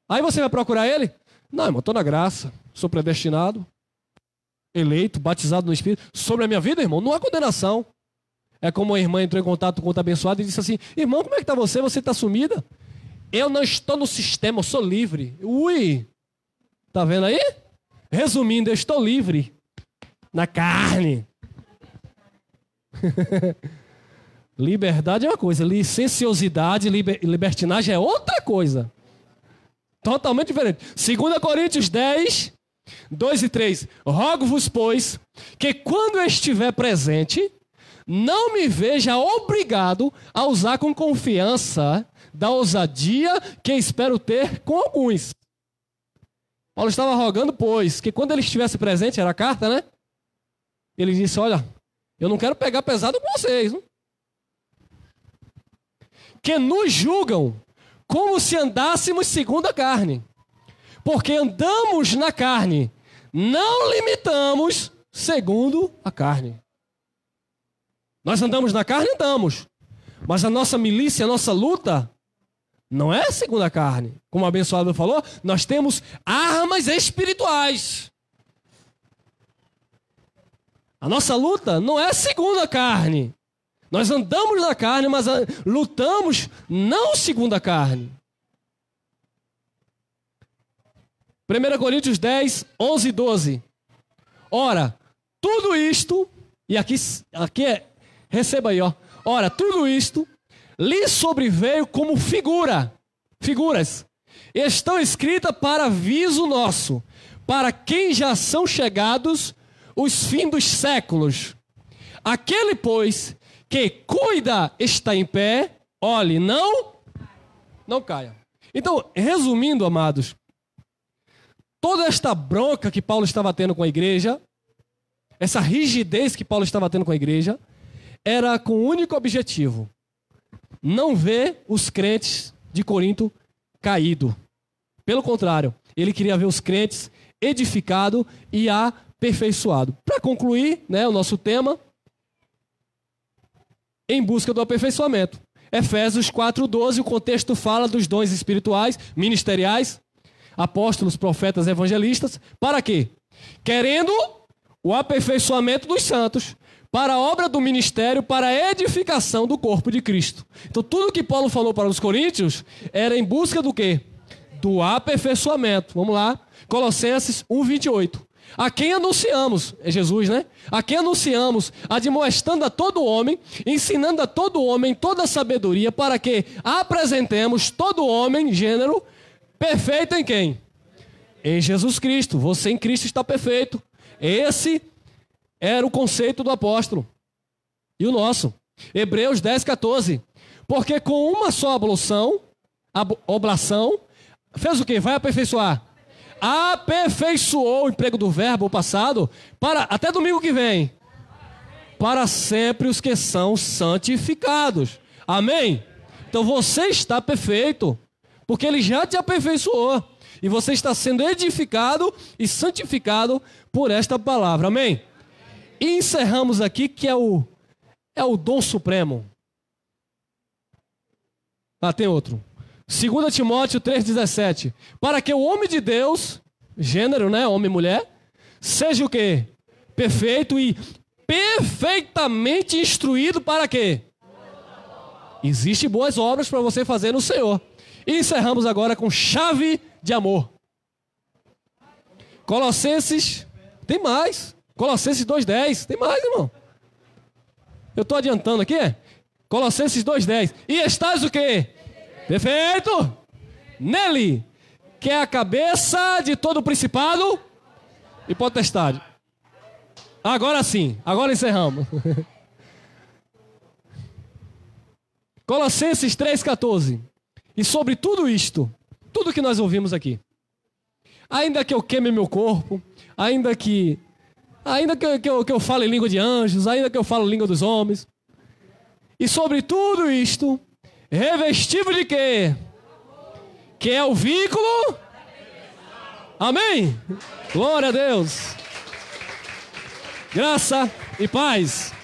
Aí você vai procurar ele? Não, irmão, estou na graça. Sou predestinado, eleito, batizado no Espírito. Sobre a minha vida, irmão, não há condenação. É como a irmã entrou em contato com outra abençoada e disse assim, irmão, como é que está você? Você está sumida? Eu não estou no sistema, eu sou livre. Ui! Tá vendo aí? Resumindo, eu estou livre. Na carne. Liberdade é uma coisa, licenciosidade, libertinagem é outra coisa. Totalmente diferente. 2 Coríntios 10, 2 e 3. Rogo-vos, pois, que quando eu estiver presente, não me veja obrigado a usar com confiança da ousadia que espero ter com alguns. Paulo estava rogando, pois, que quando ele estivesse presente, era a carta, né? Ele disse, olha, eu não quero pegar pesado com vocês, não? Que nos julgam como se andássemos segundo a carne. Porque andamos na carne, não limitamos segundo a carne. Nós andamos na carne, andamos. Mas a nossa milícia, a nossa luta, não é segundo a carne. Como o abençoado falou, nós temos armas espirituais. A nossa luta não é segundo a carne. Nós andamos na carne, mas lutamos não segundo a carne. 1 Coríntios 10, 11 e 12. Ora, tudo isto, e aqui receba aí, ó. Ora, tudo isto lhe sobreveio como figuras, estão escritas para aviso nosso, para quem já são chegados os fins dos séculos. Aquele, pois, que cuida está em pé, olhe, não caia. Então, resumindo, amados, toda esta bronca que Paulo estava tendo com a igreja, essa rigidez que Paulo estava tendo com a igreja, era com o único objetivo: não ver os crentes de Corinto caído. Pelo contrário, ele queria ver os crentes edificados e aperfeiçoados. Para concluir, o nosso tema, em busca do aperfeiçoamento. Efésios 4:12, o contexto fala dos dons espirituais, ministeriais, apóstolos, profetas, evangelistas. Para quê? Querendo o aperfeiçoamento dos santos, para a obra do ministério, para a edificação do corpo de Cristo. Então, tudo que Paulo falou para os coríntios era em busca do quê? Do aperfeiçoamento. Vamos lá. Colossenses 1:28. A quem anunciamos, é Jesus, né? A quem anunciamos, admoestando a todo homem, ensinando a todo homem toda a sabedoria, para que apresentemos todo homem, gênero, perfeito em quem? Em Jesus Cristo. Você em Cristo está perfeito. Esse era o conceito do apóstolo. E o nosso. Hebreus 10:14. Porque com uma só oblação, fez o quê? Vai aperfeiçoar. Aperfeiçoou o emprego do verbo passado para até domingo que vem. Para sempre os que são santificados. Amém? Então você está perfeito, porque ele já te aperfeiçoou. E você está sendo edificado e santificado por esta palavra. Amém? E encerramos aqui que é o dom supremo. Tem outro. 2 Timóteo 3,17. Para que o homem de Deus, gênero, homem e mulher, seja o quê? Perfeito e perfeitamente instruído para quê? Existem boas obras para você fazer no Senhor. E encerramos agora com chave de amor. Colossenses, tem mais. Colossenses 2:10, tem mais, irmão. Eu estou adiantando aqui, Colossenses 2:10. E estás o quê? Perfeito. Nele, que é a cabeça de todo principado e potestade. Agora sim, agora encerramos. Colossenses 3:14. E sobre tudo isto, tudo que nós ouvimos aqui, ainda que eu queime meu corpo, ainda que eu fale língua de anjos, ainda que eu fale língua dos homens, e sobre tudo isto, revestido de quê? Que é o vínculo. Amém? Glória a Deus. Graça e paz.